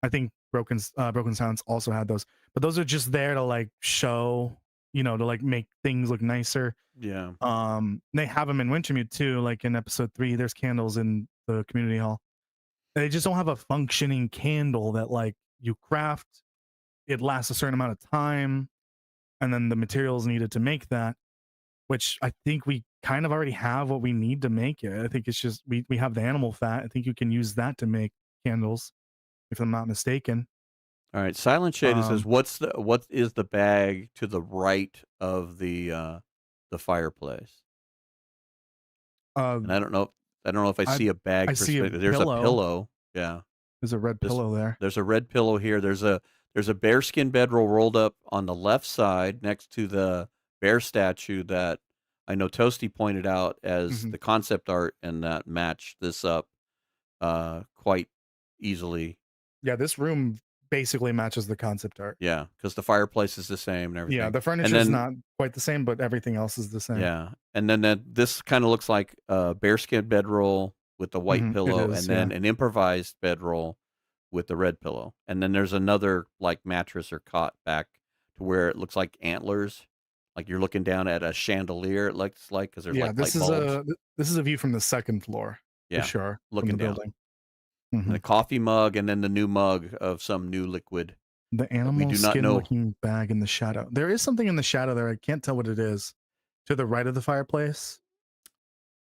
I think Broken Sounds also had those, but those are just there to like show, to like make things look nicer. yeah, They have them in Wintermute too, like in episode 3. There's candles in the community hall. They just don't have a functioning candle that like you craft. It lasts a certain amount of time, and then the materials needed to make that, which I think we kind of already have what we need to make it. I think it's just we have the animal fat. I think you can use that to make candles, if I'm not mistaken. alright, Silent Shade, it says, Um, what is the bag to the right of the fireplace?" uh, And I don't know if I I see a I bag see a perspective. There's a pillow. pillow, yeah. There's a red There's pillow there. there's a red pillow here. There's a bearskin bedroll rolled up on the left side next to the bear statue that I know Toasty pointed out as Mhm. the concept art, and that matched this up, quite easily. Yeah, this room basically matches the concept art. Yeah, because the fireplace is the same and Yeah, everything. the And furniture's then not quite the same, but everything else is the same. yeah, and then this kinda looks like a bearskin bedroll with the white It pillow, is, and yeah. then an improvised bedroll with the red pillow, and then there's another, like, mattress or cot back to where it looks like antlers, like you're looking down at a chandelier, it looks like because there's, Yeah, like, light bulbs. this is a view from the 2nd floor, for Yeah, sure, from looking the down. building. And a Mhm. coffee mug, and then the new mug of some new liquid. The that we animal do not skin know. looking bag in the shadow. There is something in the shadow there. I can't tell what it is. To the right of the fireplace,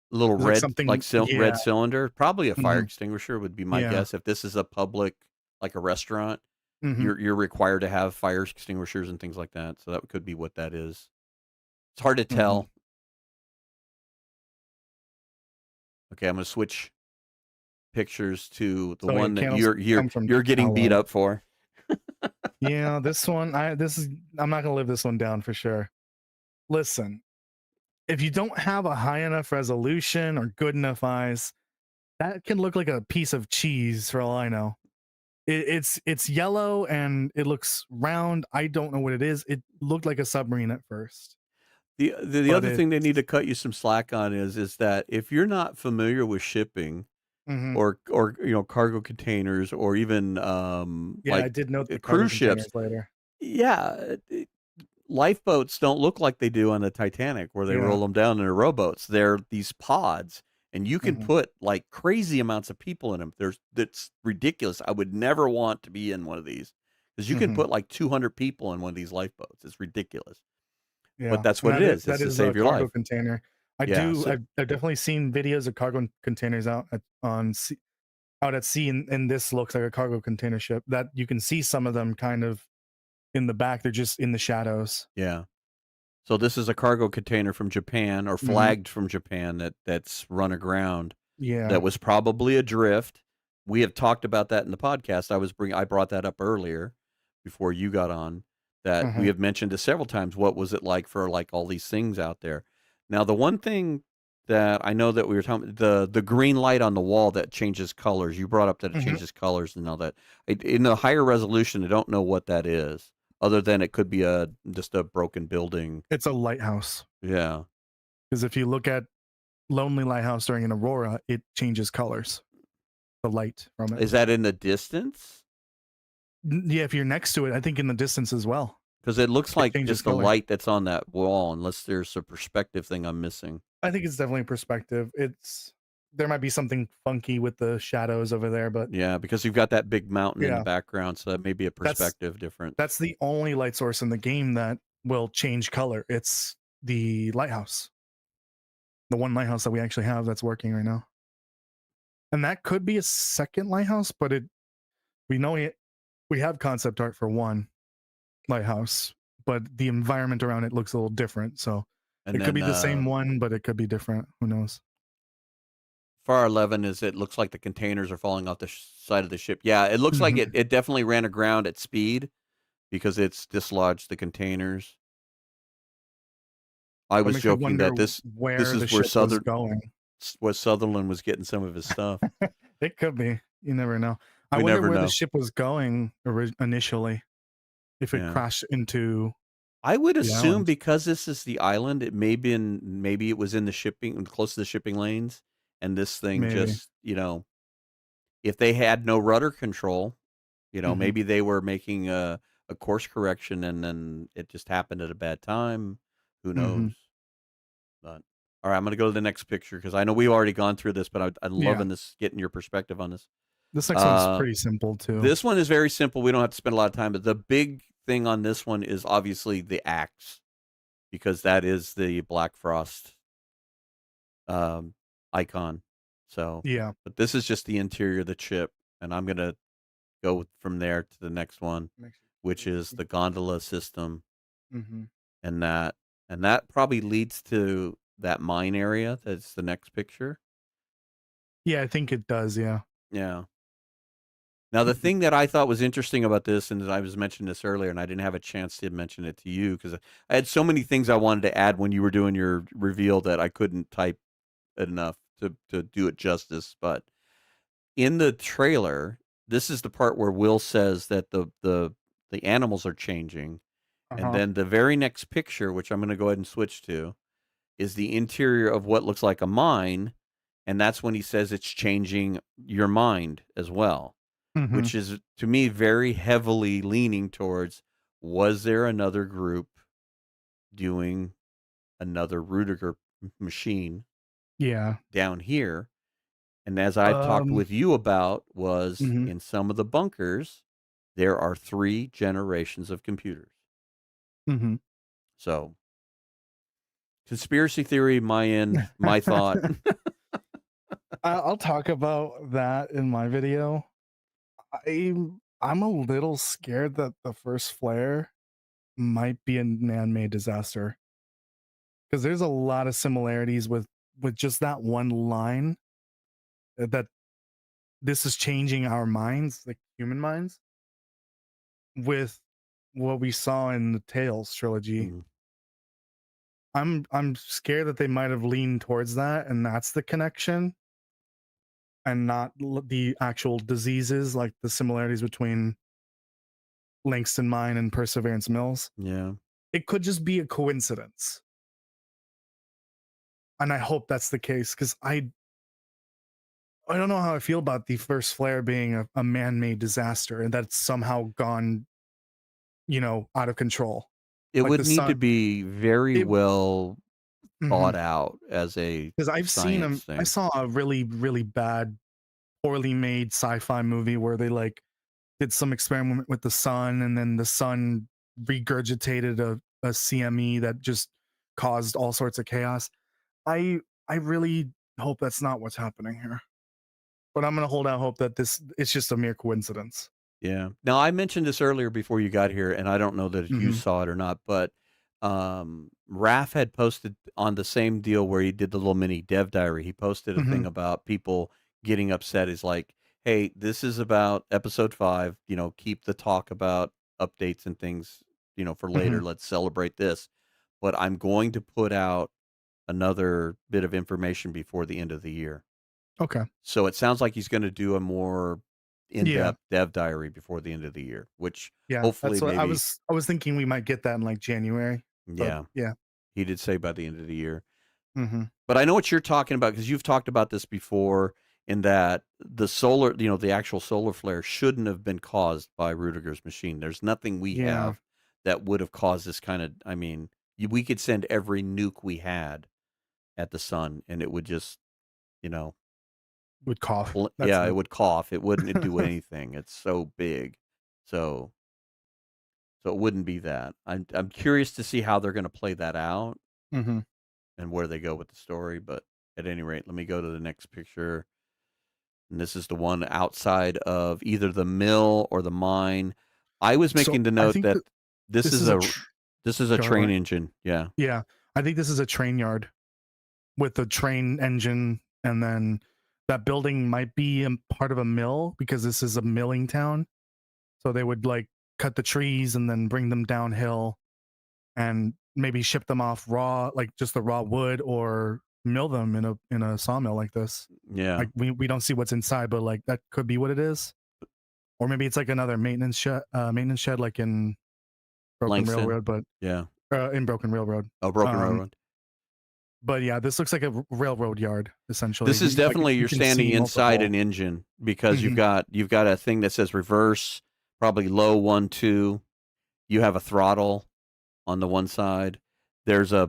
Little there's like red, like something. Yeah. red cylinder, probably a fire Hmm. extinguisher would be my Yeah. guess. If this is a public, like a restaurant, Hmm. you're required to have fire extinguishers and things like that. So that could be what that is. It's hard to Hmm. tell. Okay, I'm gonna switch pictures to the So yeah, one that candles come from you're getting beat tallow. up for. Yeah, this one. I'm not gonna live this one down for sure. Listen, if you don't have a high enough resolution or good enough eyes, that can look like a piece of cheese for all I know. It's yellow and it looks round. I don't know what it is. It looked like a submarine at first, The but other it's thing they need to cut you some slack on is that if you're not familiar with shipping hmm. or cargo containers or even Yeah, I did note the cargo cruise ships, containers later. yeah, lifeboats don't look like they do on the Titanic where they Yeah. roll them down in their rowboats. They're these pods, and you can Hmm. put like crazy amounts of people in them. That's ridiculous. I would never want to be in one of these because you can Hmm. put like 200 people in one of these lifeboats. It's ridiculous, but Yeah, that's and what it is. It's that to is a save your cargo life. container. I Yeah. do. So I've definitely seen videos of cargo containers out at sea, and this looks like a cargo container ship. That you can see some of them kind of in the back. They're just in the shadows. yeah. So this is a cargo container from Japan or Hmm. flagged from Japan that's run aground. Yeah. That was probably adrift. We have talked about that in the podcast. I brought that up earlier before you got on, that we Uh-huh. have mentioned it several times. What was it like for like all these things out there? Now, the one thing that I know that we were talking, the green light on the wall that changes colors. You brought up that it Hmm. changes colors and all that. In the higher resolution, I don't know what that is, other than it could be just a broken building. It's a lighthouse Yeah. because if you look at Lonely Lighthouse during an aurora, it changes colors. The light from it. Is that in the distance? Yeah, if you're next to it, I think in the distance as well, Because it looks it like changes just the color. light that's on that wall, unless there's a perspective thing I'm missing. I think it's definitely perspective. There might be something funky with the shadows over there, but Yeah, because you've got that big mountain in the yeah, background, so that may be a that's perspective difference. that's the only light source in the game that will change color. It's the lighthouse, the one lighthouse that we actually have that's working right now, and that could be a second lighthouse, but we know it. We have concept art for one lighthouse, but the environment around it looks a little different. So And it could be then the same one, but it could be different. Who knows? FAR 11 is it looks like the containers are falling off the side of the ship. Yeah, it looks like Hmm. it definitely ran aground at speed because it's dislodged the containers. I What was makes me joking wonder that this where the is where ship was going. Sutherland was getting some of his stuff. It could be. You never know. I We wonder never where the know. ship was going initially. If it Yeah. crashed into I would the assume island. because this is the island, maybe it was in the shipping close to the shipping lanes, and this thing Maybe. just, if they had no rudder control, Hmm. maybe they were making a course correction and then it just happened at a bad time. Who Hmm. knows? But all right, I'm gonna go to the next picture because I know we've already gone through this, but I'm Yeah. loving this, getting your perspective on this. This next one's Uh, pretty simple too. this one is very simple. We don't have to spend a lot of time, but the big thing on this one is obviously the axe because that is the Black Frost um, icon. So, Yeah. but this is just the interior of the chip, and I'm gonna from there to the next one, which is the gondola system, Hmm. and that probably leads to that mine area. That's the next picture. Yeah, I think it does. Yeah. Yeah. Now, the thing that I thought was interesting about this, and I was mentioning this earlier, and I didn't have a chance to mention it to you because I had so many things I wanted to add when you were doing your reveal that I couldn't type enough to do it justice. But in the trailer, this is the part where Will says that the animals are changing, Uh and huh. then the very next picture, which I'm going to go ahead and switch to, is the interior of what looks like a mine, and that's when he says it's changing your mind as well, Hmm. which is to me very heavily leaning towards was there another group doing another Rudiger machine Yeah. down here? And as I've talked Um. with you about was Mhm. in some of the bunkers, there are 3 generations of computers. Hmm. So, conspiracy theory, my end, my thought. I'll talk about that in my video. I'm a little scared that the first flare might be a man-made disaster because there's a lot of similarities with just that one line that this is changing our minds, like human minds, with what we saw in the Tales trilogy. Mm, I'm scared that they might have leaned towards that, and that's the connection, and not the actual diseases, like the similarities between Langston Mine and Perseverance Mills. yeah. It could just be a coincidence, and I hope that's the case because I don't know how I feel about the first flare being a man-made disaster and that's somehow gone, out of control. It Like would the need to sun, be very it well thought because out as a I've seen science them. I thing. saw a really really bad, poorly made sci-fi movie where they like did some experiment with the sun, and then the sun regurgitated a CME that just caused all sorts of chaos. I really hope that's not what's happening here. But I'm gonna hold out hope that this it's just a mere coincidence. Yeah. Now, I mentioned this earlier before you got here, and I don't know that if you Hmm. saw it or not, but Raph had posted on the same deal where he did the little mini dev diary. He posted a Hmm. thing about people getting upset. Is like, hey, this is about episode 5. Keep the talk about updates and things, for Hmm. later. Let's celebrate this. But I'm going to put out another bit of information before the end of the year. Okay. So it sounds like he's gonna do a more Yeah. in-depth dev diary before the end of the year, which Yeah. hopefully That's what I maybe was. I was thinking we might get that in like January. But yeah, yeah. he did say by the end of the year. Hmm. But I know what you're talking about because you've talked about this before in that the solar, the actual solar flare shouldn't have been caused by Rudiger's machine. There's nothing we Yeah. have that would have caused this kind of, I mean, we could send every nuke we had at the sun and it would just, you know, Would cough. That's yeah, it it. would cough. It wouldn't do anything. It's so big. So so it wouldn't be that. I'm curious to see how they're gonna play that out Hmm. and where they go with the story, but at any rate, let me go to the next picture. And this is the one outside of either the mill or the mine. I was So making the I note think that that this this is is a this is a go train ahead. engine. Yeah. Yeah. I think this is a train yard with the train engine, and then that building might be part of a mill because this is a milling town. So they would like cut the trees and then bring them downhill and maybe ship them off raw, like just the raw wood, or mill them in a sawmill like this. Yeah. Like we don't see what's inside, but like that could be what it is. Or maybe it's like another maintenance shed like in Broken Langston. Railroad, but Yeah. in Broken Railroad. Oh, Broken Um, Railroad. but yeah, this looks like a railroad yard essentially. This is Like definitely you you're can standing see inside multiple. an engine because you've Hmm. got a thing that says reverse, probably low 1, 2. You have a throttle on the one side. There's a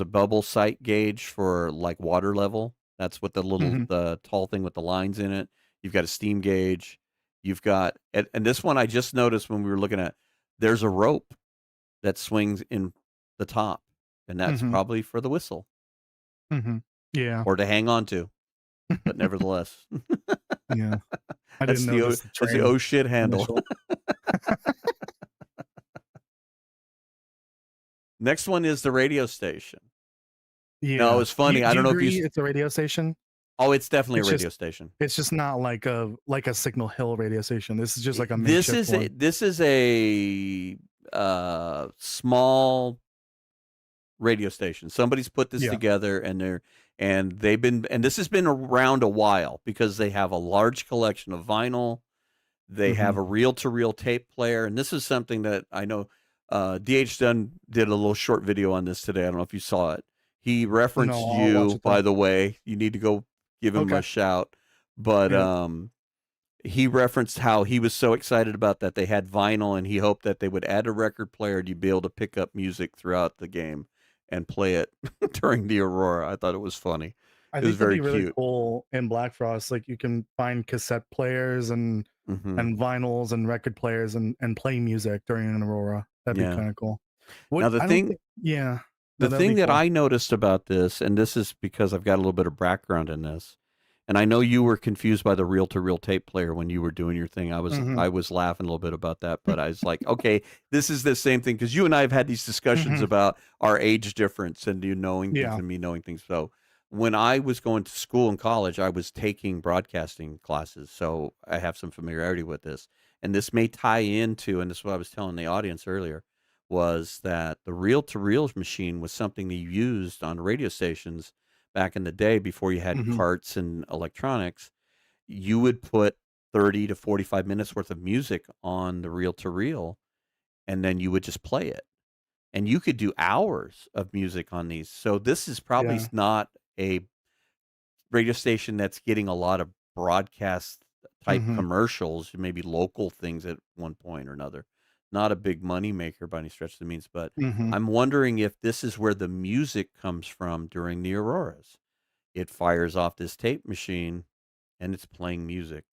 bubble sight gauge for like water level. That's what Hmm. the tall thing with the lines in it. You've got a steam gauge. You've got and this one I just noticed when we were looking at. There's a rope that swings in the top, and that's Hmm. probably for the whistle Hmm. Yeah. or to hang on to. But nevertheless, Yeah. I didn't notice the that's the train oh shit handle. initial. Next one is the radio station. No, Yeah. it's funny. I Do you don't know if you. agree it's a radio station? Oh, it's definitely a It's radio just station. it's just not like a Signal Hill radio station. This is just like a makeshift one. This is a small radio station. Somebody's put this Yeah. together, and this has been around a while because they have a large collection of vinyl. They Hmm. have a reel-to-reel tape player, and this is something that I know DH Dunn did a little short video on this today. I don't know if you saw it. He No, referenced I'll watch you, it by though. the way. You need to go give him a Okay. shout. But Yeah. he referenced how he was so excited about that they had vinyl, and he hoped that they would add a record player to be able to pick up music throughout the game and play it during the Aurora. I thought it was funny. I It was think that'd very be really cute. cool in Black Frost. Like you can find cassette players and Mhm. and vinyls and record players and play music during an aurora. That'd be Yeah. kind of cool. Now What I don't think, yeah, no, the that'd thing be that cool. I noticed about this, and this is because I've got a little bit of background in this, and I know you were confused by the reel-to-reel tape player when you were doing your thing. Hmm. I was laughing a little bit about that, but I was like, okay, this is the same thing because you and I have had these discussions Hmm. about our age difference and you knowing things Yeah. and me knowing things. So when I was going to school and college, I was taking broadcasting classes, so I have some familiarity with this. And this may tie into, and this is what I was telling the audience earlier, was that the reel-to-reel machine was something that you used on radio stations back in the day before you had Hmm. carts and electronics. You would put 30 to 45 minutes worth of music on the reel-to-reel, and then you would just play it. And you could do hours of music on these. So this is probably Yeah. not a radio station that's getting a lot of broadcast type Hmm. commercials, maybe local things at one point or another. Not a big money maker by any stretch of the means, but Hmm. I'm wondering if this is where the music comes from during the auroras. It fires off this tape machine and it's playing music.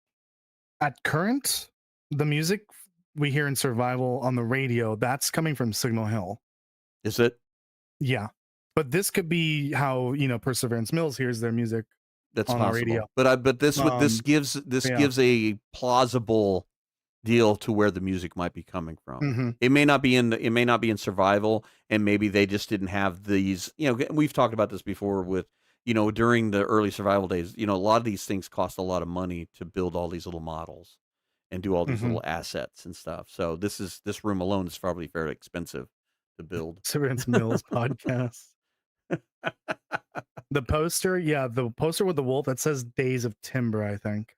At current, the music we hear in survival on the radio, that's coming from Signal Hill. Is it? Yeah. But this could be how, Perseverance Mills hears their music That's on the radio. possible. But Um, this yeah. gives a plausible deal to where the music might be coming from. Hmm. It may not be in survival, and maybe they just didn't have these, we've talked about this before with, during the early survival days, a lot of these things cost a lot of money to build all these little models and do all these Hmm. little assets and stuff. So this room alone is probably fairly expensive to build. Perseverance Mills podcast. The poster, yeah, the poster with the wolf that says Days of Timber, I think,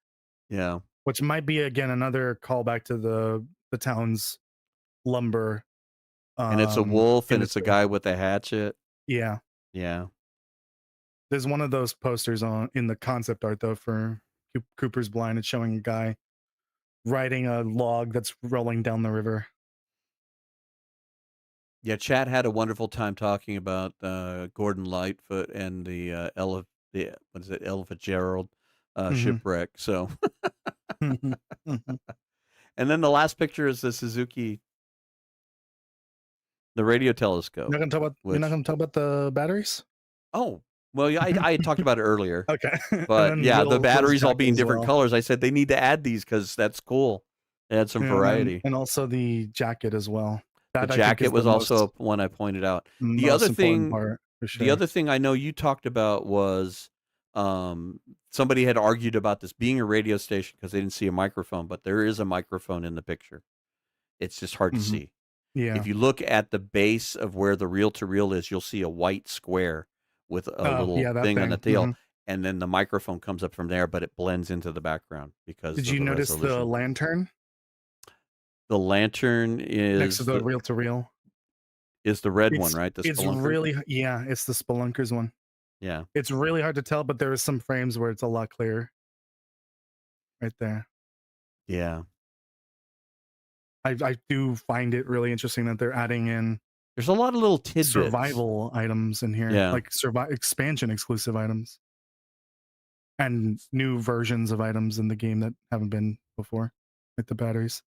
Yeah. which might be again another callback to the town's lumber And it's a wolf and it's a industry. guy with a hatchet. Yeah. Yeah. There's one of those posters on in the concept art though for Cooper's Blind. It's showing a guy riding a log that's rolling down the river. Yeah, Chad had a wonderful time talking about Gordon Lightfoot and the what is it, Ella Fitzgerald Hmm. shipwreck. So, Hmm. Hmm. and then the last picture is the Suzuki, the radio telescope. You're not Which, gonna talk about the batteries? oh, well, yeah, I had talked about it earlier, Okay. And but then yeah, the Will's batteries all jacket being as different well. colors. I said they need to add these because that's cool. Add some Yeah, variety. and also the jacket as well. The That I think jacket is the was also most one I pointed out. The most other important thing part for the sure. other thing I know you talked about was, somebody had argued about this being a radio station because they didn't see a microphone, but there is a microphone in the picture. It's just hard to Hmm. see. Yeah. If you look at the base of where the reel-to-reel is, you'll see a white square with a Oh, little yeah, that thing on the thing. tail, and then the microphone comes up from there, but it blends into the background because Did of you the notice the resolution. lantern The lantern next to the reel to reel? is the red one, It's right? The it's spelunker? really yeah, it's the Spelunkers one. Yeah. It's really hard to tell, but there are some frames where it's a lot clearer right there. Yeah. I do find it really interesting that they're adding in There's a lot of little tidbits. survival items in here, Yeah. like expansion exclusive items and new versions of items in the game that haven't been before, like the batteries.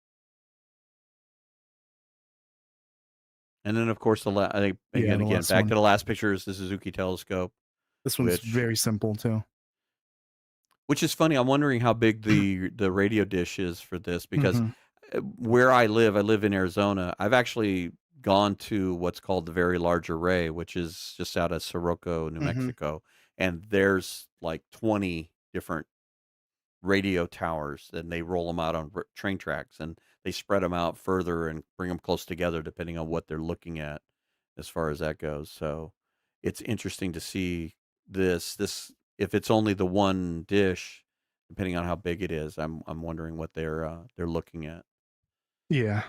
And then, of course, I think Yeah, the again, last back one. to the last picture is the Suzuki telescope, This one's which very simple too. which is funny. I'm wondering how big the radio dish is for this because Hmm. where I live in Arizona. I've actually gone to what's called the Very Large Array, which is just out of Sirocco, New Hmm. Mexico, and there's like 20 different radio towers, and they roll them out on train tracks, and they spread them out further and bring them close together depending on what they're looking at as far as that goes. So it's interesting to see this if it's only the one dish, depending on how big it is. I'm wondering what they're looking at. Yeah,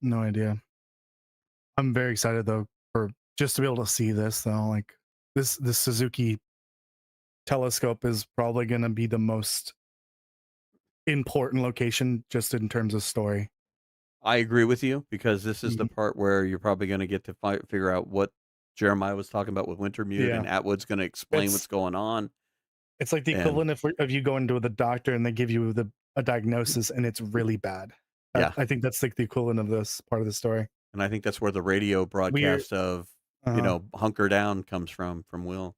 no idea. I'm very excited though for just to be able to see this though. Like this Suzuki telescope is probably going to be the most important location just in terms of story. I agree with you because this is the Mhm. part where you're probably going to get to figure out what Jeremiah was talking about with Wintermute, Yeah, and Atwood's going to explain what's it's going on. it's like the And equivalent of you going to the doctor and they give you a diagnosis and it's really bad. Yeah, I think that's like the equivalent of this part of the story. and I think that's where the radio We're broadcast of, uh, "Hunker down" comes from Will.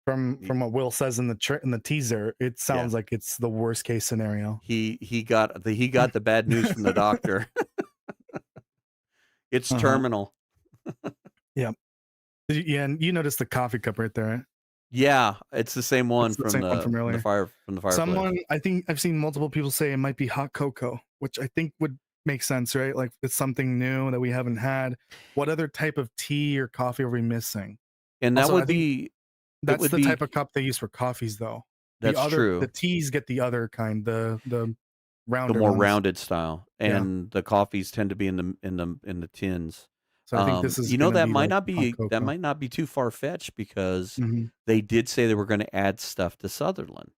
He from what Will says in in the teaser, it Yeah. sounds like it's the worst case scenario. He got the bad news from the doctor. It's Uh-huh. terminal. Yeah. Yeah, and you notice the coffee cup right there, right? Yeah, it's the same one It's the same one from from the earlier. fireplace. Someone I think I've seen multiple people say it might be hot cocoa, which I think would make sense, right? Like it's something new that we haven't had. What other type of tea or coffee are we missing? And that Also, I would think be it that's would the type of be cup they use for coffees though. That's The true. teas get the other kind, the The rounder more ones. rounded style, Yeah. and the coffees tend to be in the tins. So I think this is You know, gonna be like hot that cocoa. might not be too far-fetched because Mhm. they did say they were gonna add stuff to Sutherland.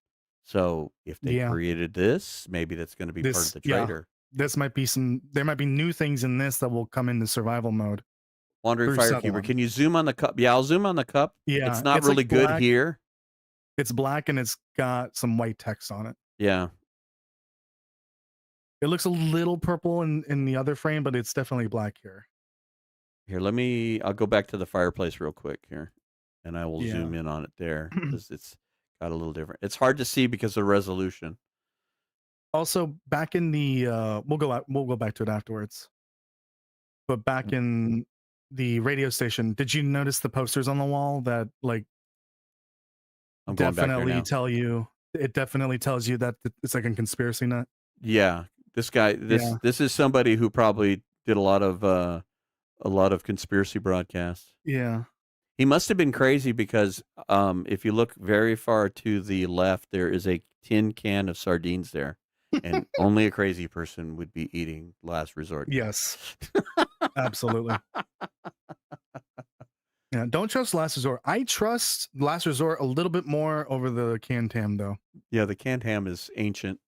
So, if they Yeah. created this, maybe that's gonna be part of This the yeah. trader. This might be there might be new things in this that will come into survival mode Wandering through Firekeeper, Sutherland. can you zoom on the cup? Yeah, I'll zoom on the cup. It's Yeah, not it's like really good black. here. It's black and it's got some white text on it. Yeah. It looks a little purple in the other frame, but it's definitely black here. Here, I'll go back to the fireplace real quick here, and I will Yeah. zoom in on it there because it's got a little different. It's hard to see because of resolution. Also, back in the we'll go back to it afterwards. But back in the radio station, did you notice the posters on the wall that like I'm going back there definitely now. tell you it definitely tells you that it's like a conspiracy nut? Yeah, Yeah. this is somebody who probably did a lot of conspiracy broadcasts. Yeah. He must have been crazy because if you look very far to the left, there is a tin can of sardines there, and only a crazy person would be eating Last Resort. Yes. Absolutely. Yeah, don't trust Last Resort. I trust Last Resort a little bit more over the Can-Tam though. Yeah, the canned ham is ancient,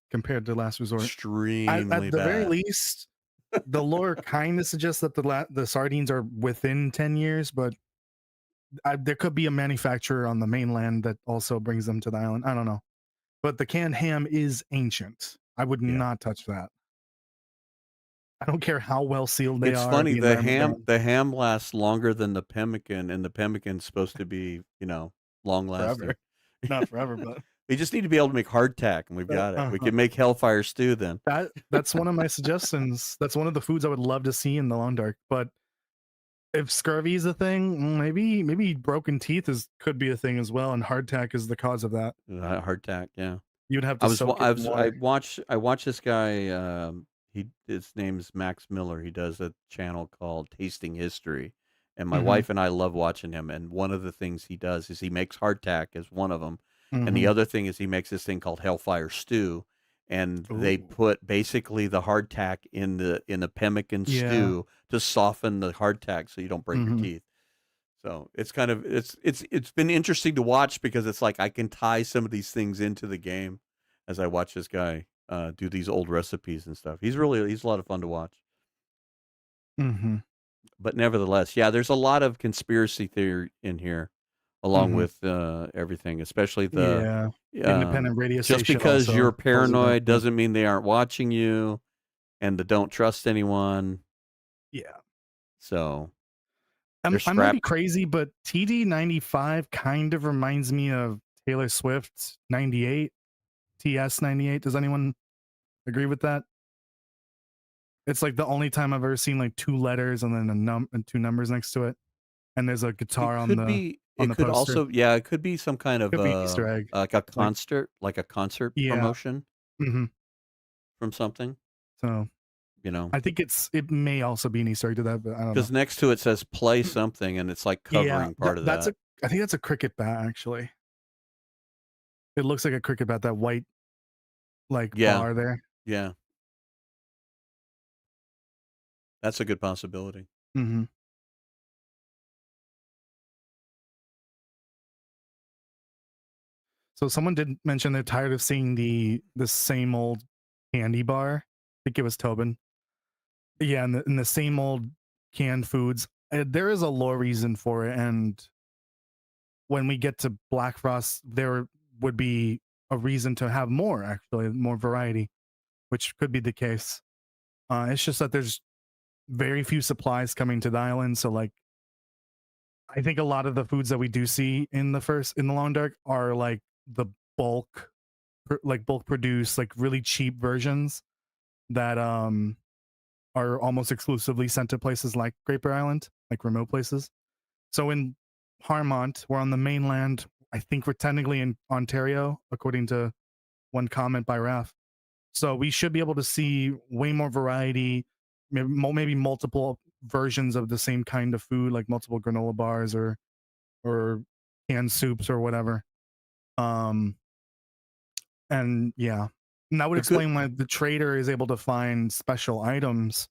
Compared to Last Resort. At extremely the very bad. least, the lore kind of suggests that the sardines are within 10 years, but there could be a manufacturer on the mainland that also brings them to the island. I don't know. But the canned ham is ancient. I would Yeah. not touch that. I don't care how well sealed they It's are, funny, the environment they're in. the ham lasts longer than the pemmican, and the pemmican's supposed to be, long Forever. lasting. Not forever, but We just need to be able to make hardtack, and we've got it. We uh-huh. can make hellfire stew then. That's one of my suggestions. That's one of the foods I would love to see in the Long Dark. But if scurvy is a thing, maybe broken teeth could be a thing as well, and hardtack is the cause of that. Hardtack, yeah. You'd have I to was wa soak it in water. I watched this guy, his name's Max Miller. He does a channel called Tasting History, and my Mhm, wife and I love watching him, and one of the things he does is he makes hardtack as one of them, and the mhm. other thing is he makes this thing called Hellfire Stew, and they Ooh. put basically the hardtack in the pemmican Yeah. stew to soften the hardtack so you don't break your Mhm, teeth. So, it's kind of it's been interesting to watch because it's like I can tie some of these things into the game as I watch this guy, do these old recipes and stuff. He's a lot of fun to watch. mhm. But nevertheless, yeah, there's a lot of conspiracy theory in here along Mhm. with, everything, especially Yeah. Independent radio just station because also you're pulls it back paranoid in. doesn't mean they aren't watching you, and the don't trust anyone. Yeah. So, they're I might be strapped. crazy, but TD-95 kind of reminds me of Taylor Swift's 98, TS-98. Does anyone agree with that? It's like the only time I've ever seen like 2 letters and then and 2 numbers next to it, and there's a guitar on It the could poster. also yeah, it could be some kind of, Could be an Easter egg. Like like a concert yeah. promotion Mhm. from something, So, you know, I think it may also be an Easter egg to that, but I don't know. because next to it says "Play something," and it's, like, Yeah, covering part of that's that. I think that's a cricket bat, actually. It looks like a cricket bat, that white, like, Yeah, bar there. yeah, that's a good possibility. Mhm. So someone did mention they're tired of seeing the same old candy bar. I think it was Tobin. Yeah, and the same old canned foods. There is a lore reason for it, and when we get to Black Frost, there would be a reason to have more, actually, more variety, which could be the case. It's just that there's very few supplies coming to the island. So like I think a lot of the foods that we do see in the Long Dark are like the bulk like bulk produce, like really cheap versions that are almost exclusively sent to places like Great Bear Island, like remote places. So in Harmont, we're on the mainland. I think we're technically in Ontario, according to one comment by Raf. So we should be able to see way more variety, maybe multiple versions of the same kind of food, like multiple granola bars or canned soups or whatever. Um, and yeah, and that would The good explain why the trader is able to find special items,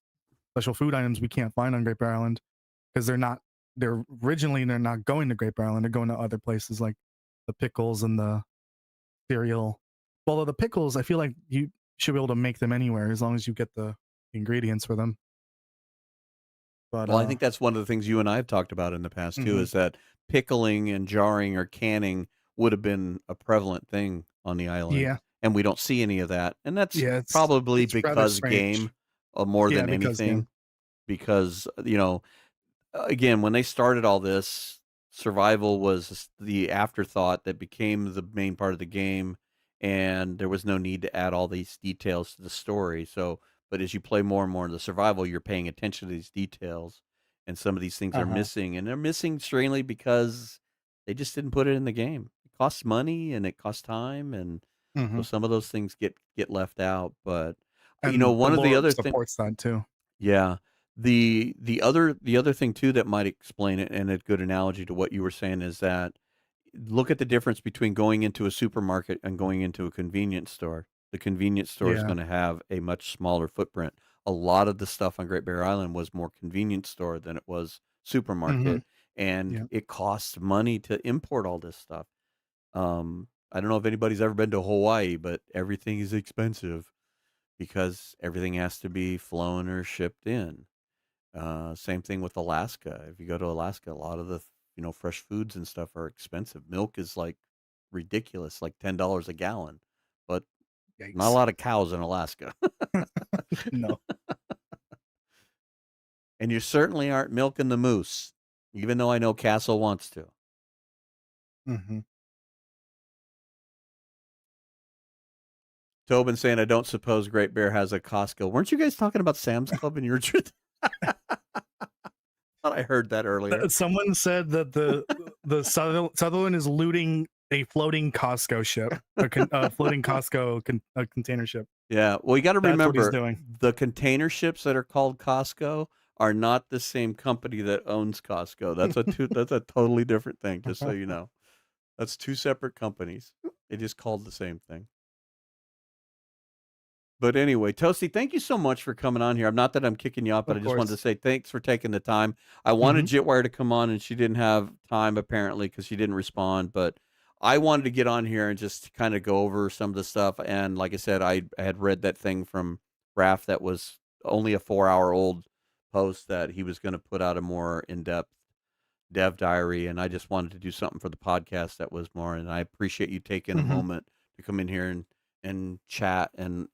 special food items we can't find on Great Bear Island because they're not going to Great Bear Island. They're going to other places like the pickles and the cereal. Although the pickles, I feel like you should be able to make them anywhere as long as you get the ingredients for them. But Well, I think that's one of the things you and I have talked about in the past too, mhm. is that pickling and jarring or canning would have been a prevalent thing on the island, Yeah, and we don't see any of that, and that's yeah, probably it's rather because game, strange. more Yeah, than because game. anything, because, again, when they started all this, survival was the afterthought that became the main part of the game, and there was no need to add all these details to the story. So, but as you play more and more into survival, you're paying attention to these details, and some of these things Uh are huh. missing, and they're missing strangely because they just didn't put it in the game. It costs money and it costs time, and so Hmm. some of those things get left out. But And the one of the lore other things. supports that too. Yeah. The other thing too that might explain it, and a good analogy to what you were saying, is that look at the difference between going into a supermarket and going into a convenience store. The convenience store is Yeah. gonna have a much smaller footprint. A lot of the stuff on Great Bear Island was more convenience store than it was Hmm. supermarket, and Yeah. it costs money to import all this stuff. I don't know if anybody's ever been to Hawaii, but everything is expensive because everything has to be flown or shipped in. Same thing with Alaska. If you go to Alaska, a lot of the, fresh foods and stuff are expensive. Milk is like ridiculous, like $10 a gallon, but not a Yikes. lot of cows in Alaska. No. And you certainly aren't milking the moose, even though I know Castle wants to. Hmm. Tobin saying, I don't suppose Great Bear has a Costco. Weren't you guys talking about Sam's Club in your truth? Thought I heard that earlier. Someone said that the Sutherland is looting a floating Costco ship, a floating Costco a container ship. Yeah, well, you gotta That's what he's remember, doing. the container ships that are called Costco are not the same company that owns Costco. That's a totally different thing, just so you know. That's 2 separate companies. They just called the same thing. But anyway, Toasty, thank you so much for coming on here. I'm not that I'm kicking you off, but Of I just wanted to course. say thanks for taking the time. I wanted Hmm. Jitwire to come on, and she didn't have time apparently because she didn't respond. But I wanted to get on here and just kind of go over some of the stuff. And like I said, I had read that thing from Raph that was only a 4 hour old post that he was going to put out a more in depth dev diary, and I just wanted to do something for the podcast that was more. And I appreciate you taking a Hmm. moment to come in here and chat and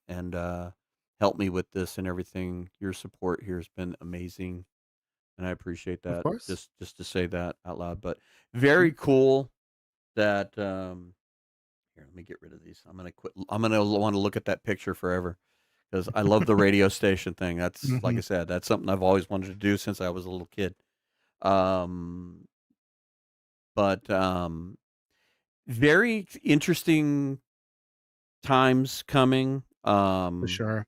help me with this and everything. Your support here has been amazing, and I appreciate Of that. course. Just to say that out loud, but very cool that here, let me get rid of these. I'm gonna quit. I'm gonna want to look at that picture forever because I love the radio station thing. That's like Hmm. I said, that's something I've always wanted to do since I was a little kid. Um, but very interesting times coming. For sure.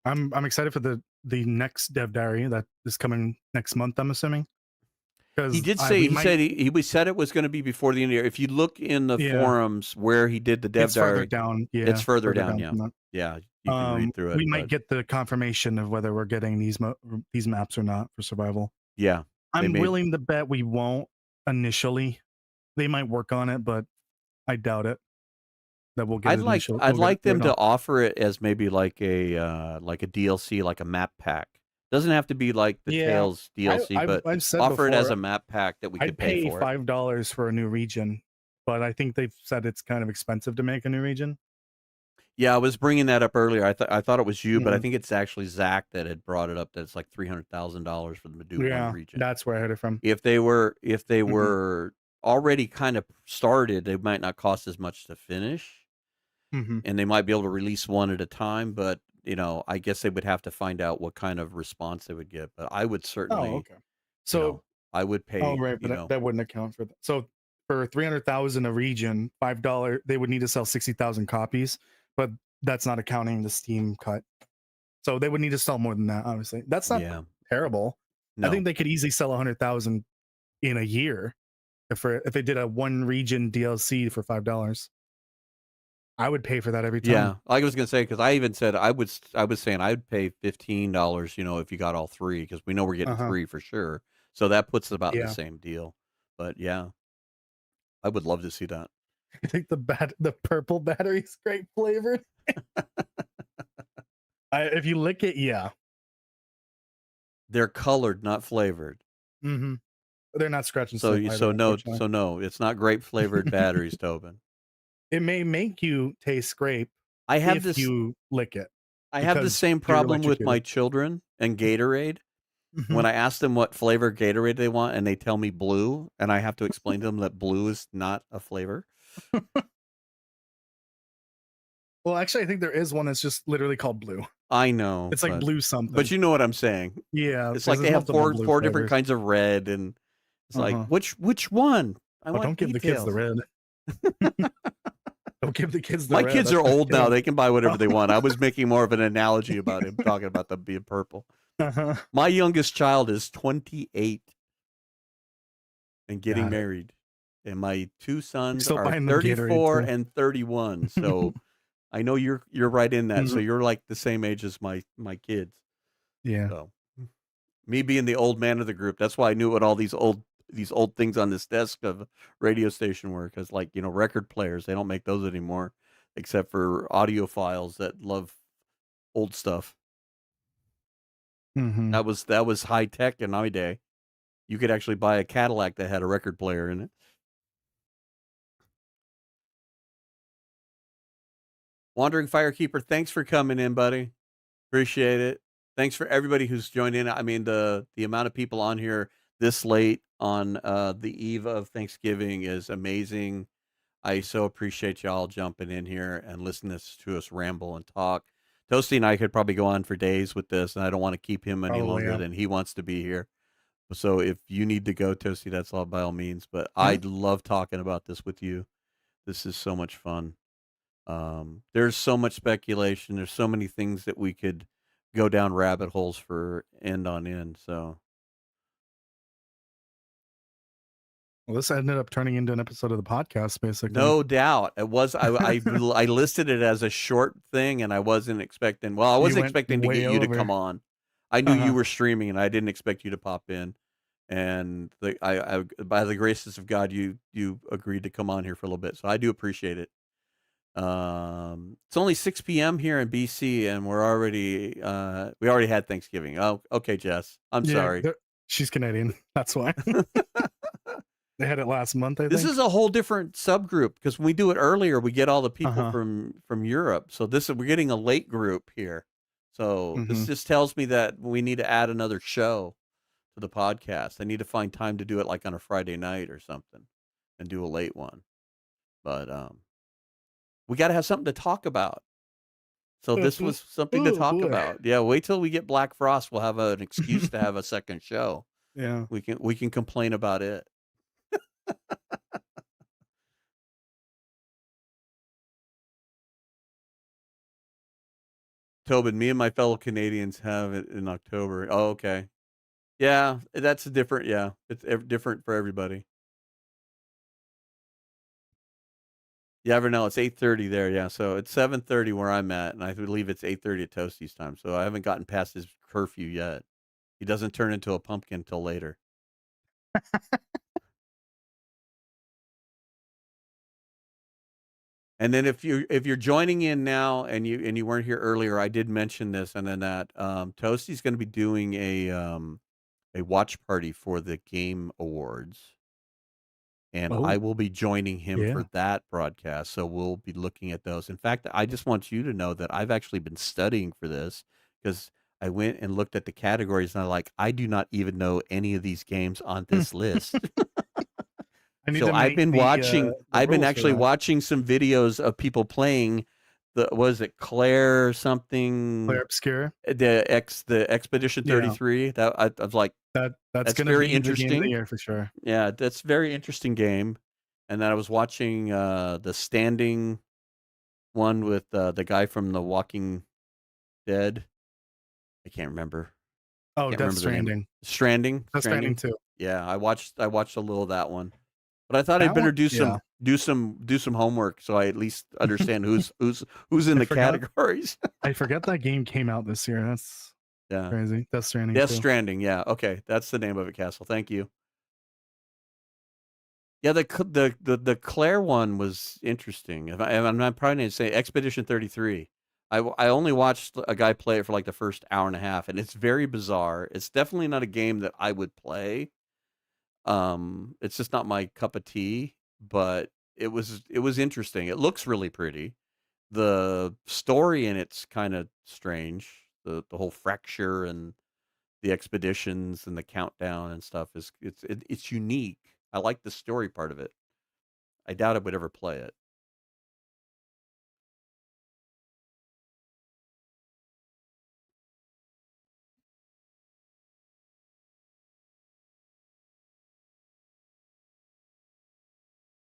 I'm excited for the next dev diary that is coming next month. I'm assuming He because did I say we might he said it was gonna be before the end of the year. If you look in the yeah, forums where he did the dev it's further diary, down. it's Yeah, further further down, down yeah. from that. Yeah, you can read through it, We might but get the confirmation of whether we're getting these maps or not for survival. yeah, they I'm made willing to bet we won't initially. They might work on it, but I doubt it that I'd we'll get it like them right to off. offer it as maybe like a DLC, like a map pack. Doesn't have to be like the Yeah, Tales DLC, but I've said offer it as before a map pack that we I'd could pay pay for it. $5 for a new region, but I think they've said it's kind of expensive to make a new region. Yeah, I was bringing that up earlier. I thought it was you, but I Mhm. think it's actually Zach that had brought it up that it's like $300,000 for them to do one Yeah, region. that's where I heard it from. If they Mhm. were already kind of started, they might not cost as much to finish, Mhm. and they might be able to release one at a time, but, I guess they would have to find out what kind of response they would get, but I would Oh, certainly, okay. you So know, I would oh, pay, right, but that wouldn't account for that. So for 300,000 a region, $5, they would need to sell 60,000 copies, but that's not accounting the Steam cut. So they would need to sell more than that, obviously. That's not yeah. terrible. I No. think they could easily sell 100,000 in a year if they did a one region DLC for $5. I would pay for that every time. Yeah, I was gonna say because I even said I was saying I'd pay $15, if you got all 3 because we know we're getting Uh-huh. 3 for sure. So that puts it about in the Yeah. same deal. But yeah, I would love to see that. I think the purple battery is grape flavored. If you lick it, yeah. They're colored, not flavored. Hmm. They're not scratch and So sniff you either, unfortunately. so no, it's not grape flavored batteries, Tobin. It may make you taste grape I have if this you lick it I have the because same you're problem with my electrocuted. children and Gatorade. Hmm. When I ask them what flavor Gatorade they want and they tell me blue, and I have to explain to them that blue is not a flavor. Well, actually, I think there is one that's just literally called blue. I know, It's like blue but something. you know what I'm saying. Yeah, It's because like there's they have multiple blue four different flavors. kinds of red, and it's like, Uh-huh. which one? I Oh, want don't give the kids the details. red. Don't give the kids the My red. kids are That's gonna old kill now, them. they can buy whatever they want. I was making more of an analogy about him talking about them being purple. Uh-huh. My youngest child is 28 and getting Got it. married, and my 2 You're sons still are buying them Gatorade 34 too. and 31, so I know you're right in that, so Mhm. you're, like, the same age as my kids, Yeah. so me being the old man of the group, that's why I knew what all these old things on this desk of a radio station were, because like, record players, they don't make those anymore, except for audiophiles that love old stuff. Mhm. That was high tech in my day. You could actually buy a Cadillac that had a record player in it. Wandering Firekeeper, thanks for coming in, buddy. Appreciate it. Thanks for everybody who's joined in. I mean, the amount of people on here this late on the eve of Thanksgiving is amazing. I so appreciate y'all jumping in here and listening to us ramble and talk. Toasty and I could probably go on for days with this, and I don't want to keep him any Probably, longer yeah. than he wants to be here. So if you need to go, Toasty, that's all by all means. But Mhm. I'd love talking about this with you. This is so much fun. There's so much speculation. There's so many things that we could go down rabbit holes for end on end. So Well, this ended up turning into an episode of the podcast, basically. no doubt. It was I listed it as a short thing, and I wasn't expecting well, I You wasn't went expecting to get way you to come over. on. I knew you Uh-huh. were streaming, and I didn't expect you to pop in. And I by the graces of God, you agreed to come on here for a little bit. So I do appreciate it. It's only 6 p.m. here in BC, and we already had Thanksgiving. Oh, okay, Jess. I'm Yeah, sorry. she's Canadian. That's why. They had it last month, I This think. is a whole different subgroup because when we do it earlier, we get all the people Uh-huh. from Europe. So we're getting a late group here. So this Mhm. just tells me that we need to add another show to the podcast. I need to find time to do it like on a Friday night or something and do a late one. But we got to have something to talk about. So this was something to Oh talk boy. about. Yeah, wait till we get Black Frost. We'll have an excuse to have a second show. Yeah. We can complain about it. Tobin, me and my fellow Canadians have it in October. Oh, okay. Yeah, that's a different. Yeah, it's different for everybody. You ever know? It's 8:30 there. Yeah, so it's 7:30 where I'm at, and I believe it's 8:30 at Toasty's time. So I haven't gotten past his curfew yet. He doesn't turn into a pumpkin till later. And then if you're joining in now and you weren't here earlier, I did mention this, and then that Toasty's going to be doing a watch party for the Game Awards. and I Oh, will be joining him for yeah. that broadcast, so we'll be looking at those. In fact, I just want you to know that I've actually been studying for this because I went and looked at the categories, and I'm like, "I do not even know any of these games on Hmm. this list." I need So to make the I've been rules for actually that. watching some videos of people playing the was it Claire something, Claire Obscure. the Expedition Yeah, 33, that I was like, that's "That's gonna very be the game of the interesting." year for sure. Yeah, that's very interesting game. And then I was watching, the Standing one with, the guy from The Walking Dead. I can't remember. Oh, Can't Death remember the name. Stranding. Stranding? Death Stranding Stranding? 2. Yeah, I watched a little of that one. But I thought I'd That better one? Yeah. do some homework so I at least understand who's in I the forgot categories. I forget that game came out this year. That's Yeah. crazy. Death Stranding Death too. Stranding, yeah, okay, that's the name of it, Castle, thank you. Yeah, the Claire one was interesting. If I'm not probably gonna say Expedition 33. I only watched a guy play it for, like, the first hour and a half, and it's very bizarre. It's definitely not a game that I would play. It's just not my cup of tea, but it was interesting. It looks really pretty. The story in it's kinda strange. The whole fracture and the expeditions and the countdown and stuff it's unique. I like the story part of it. I doubt I would ever play it.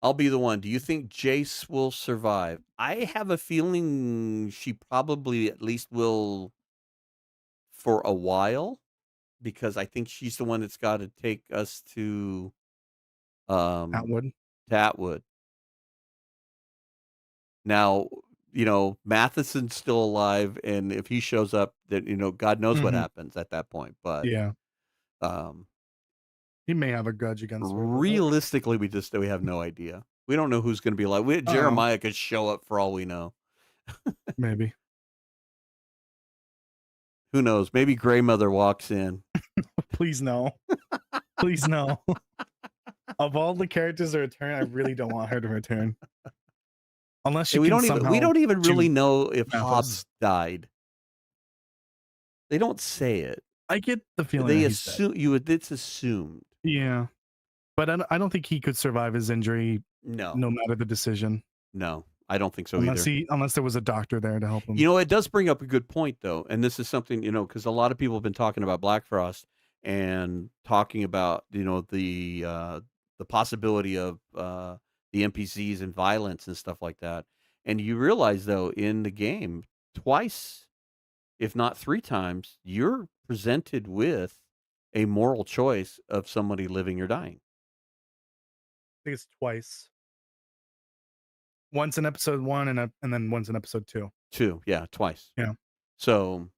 I'll be the one. Do you think Jace will survive? I have a feeling she probably at least will for a while because I think she's the one that's got to take us um Atwood. to Atwood. Now, Matheson's still alive, and if he shows up, that God knows what Mhm. happens at that point. But Yeah. um He may have a grudge against her, but realistically, we have no idea. We don't know who's going to be alive. oh, Jeremiah could show up for all we know. maybe. Who knows? Maybe Grey Mother walks in. Please no. Please no. Of all the characters to return, I really don't want her to return. Unless she And we can don't even we somehow don't even really shoot know if Mathis. Hobbs died. They don't say it. I get the feeling They that he's dead. assume it's assumed. Yeah. But I don't think he could survive his injury No. no matter the decision. No. I don't think so either. Unless there was a doctor there to help him. It does bring up a good point though, and this is something, because a lot of people have been talking about Black Frost and talking about, the possibility of the NPCs and violence and stuff like that. And you realize though in the game, twice, if not three times, you're presented with a moral choice of somebody living or dying. I think it's twice. Once in episode 1 and then once in episode 2. Two, yeah, twice. Yeah. So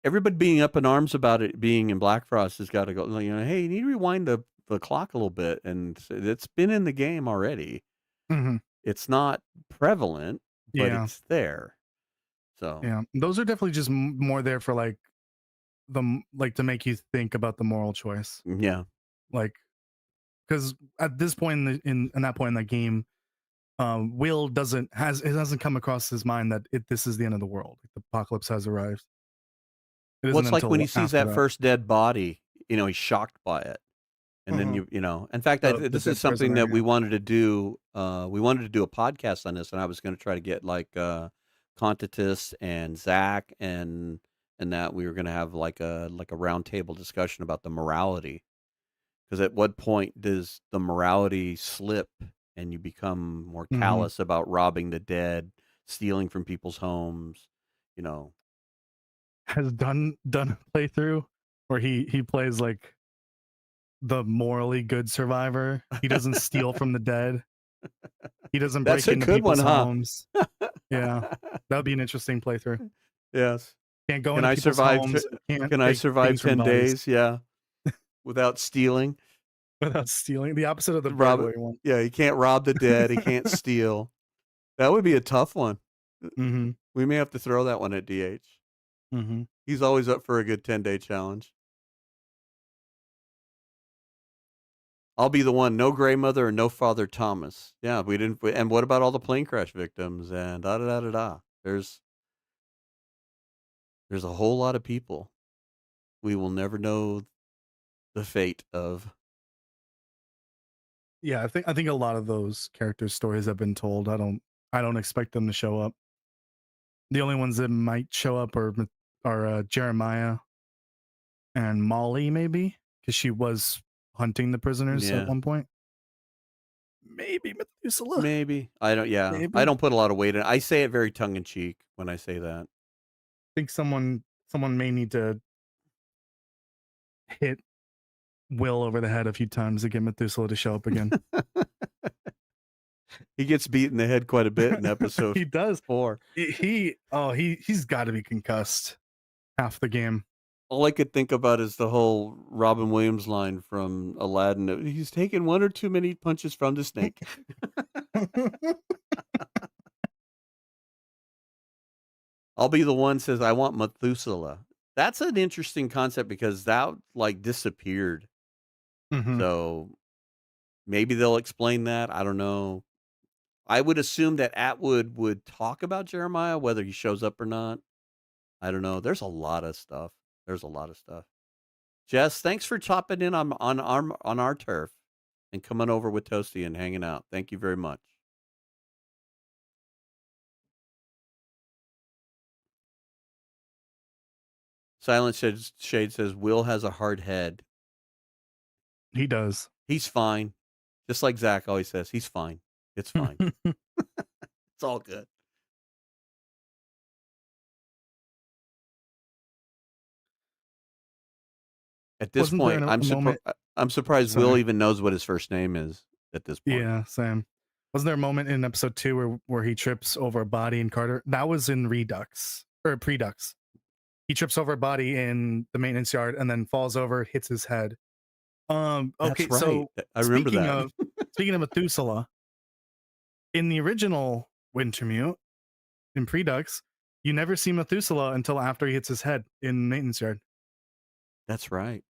everybody being up in arms about it being in Black Frost has got to go, hey, you need to rewind the clock a little bit. And it's been in the game already. Mhm. It's not prevalent, but Yeah. it's there. So, Yeah. Those are definitely just more there for like to make you think about the moral choice. yeah. Like cuz at this point in that point in the game, Will it hasn't come across his mind that this is the end of the world. The apocalypse has arrived. It Well, isn't it's like when he until sees after that that. first dead body, he's shocked by it. And then Uh-huh. in fact, The this is dead something prisoner, that we yeah. wanted to do. We wanted to do a podcast on this, and I was going to try to get like Contatus and Zach and that we were going to have like a roundtable discussion about the morality. Because at what point does the morality slip and you become more Mhm. callous about robbing the dead, stealing from people's homes? You know, Has done a playthrough where he plays like the morally good survivor. He doesn't steal from the dead. He doesn't that's break a into good one, people's huh? homes. Yeah. That would be an interesting playthrough. Yes. Can't go Can into I people's survive? homes, can't Can I take survive things from 10 bodies days? Yeah, without stealing. without stealing. The opposite of the Rob. burglary one. Yeah, he can't rob the dead. He can't steal. That would be a tough one. Mhm. We may have to throw that one at DH. Mhm. He's always up for a good 10-day challenge. I'll be the one. No gray mother and no Father Thomas. Yeah, we didn't. And what about all the plane crash victims and da da da da da? There's a whole lot of people we will never know the fate of. Yeah, I think a lot of those characters' stories have been told. I don't expect them to show up. The only ones that might show up are Jeremiah and Molly, maybe because she was hunting the prisoners at Yeah, one point. Maybe Methuselah. maybe. I don't. Yeah, I Maybe. don't put a lot of weight in. I say it very tongue in cheek when I say that. Think someone may need to hit Will over the head a few times to get Methuselah to show up again. He gets beat in the head quite a bit in episode He does. 4. He's got to be concussed half the game. All I could think about is the whole Robin Williams line from Aladdin. He's taken one or too many punches from the snake. I'll be the one says I want Methuselah. That's an interesting concept because that like disappeared. Hmm. So maybe they'll explain that. I don't know. I would assume that Atwood would talk about Jeremiah, whether he shows up or not. I don't know. There's a lot of stuff. There's a lot of stuff. Jess, thanks for chopping in on our turf and coming over with Toasty and hanging out. Thank you very much. Shade says Will has a hard head. He does. He's fine. Just like Zach always says, he's fine. It's fine. It's all good. At this Wasn't there point, a moment? I'm surprised Will Sorry. even knows what his first name is at this point. Yeah, same. Wasn't there a moment in episode 2 where he trips over a body in Carter? That was in Redux or Predux. He trips over a body in the maintenance yard and then falls over, hits his head. Okay, That's right. so I remember speaking that. of speaking of Methuselah, in the original Wintermute in Predux, you never see Methuselah until after he hits his head in maintenance yard. That's right.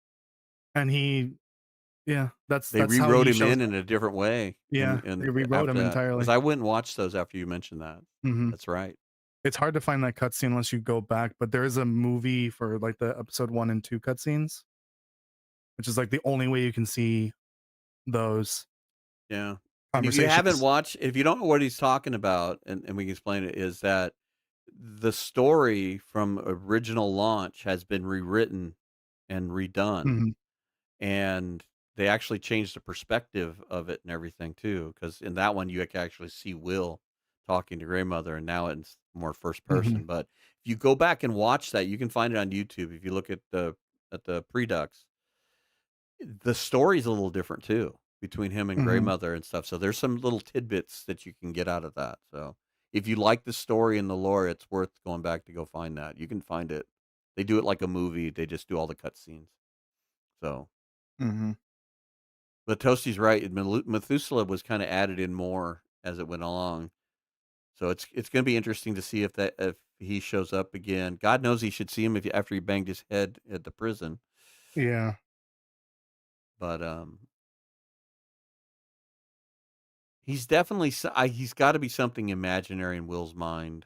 And yeah, They that's how rewrote he him shows in up. a different way Yeah, in they rewrote after him that because entirely. I went and watched those after you mentioned that. Hmm. That's right. It's hard to find that cutscene unless you go back, but there is a movie for like the episode 1 and 2 cutscenes, which is like the only way you can see those Yeah. And if you haven't conversations. watched, if you don't know what he's talking about, and we can explain it, is that the story from original launch has been rewritten and redone. Hmm. And they actually changed the perspective of it and everything too, because in that one, you can actually see Will talking to Grandmother, and now it's more first Hmm. person. But if you go back and watch that, you can find it on YouTube. If you look at the Predux, the story's a little different too between him and Hmm. Grandmother and stuff. So there's some little tidbits that you can get out of that. So if you like the story and the lore, it's worth going back to go find that. You can find it. They do it like a movie. They just do all the cutscenes. So, Hmm. but Toasty's right. Methuselah was kind of added in more as it went along. So it's going to be interesting to see if he shows up again. God knows he should see him after he banged his head at the prison. Yeah, But he's definitely he's got to be something imaginary in Will's mind,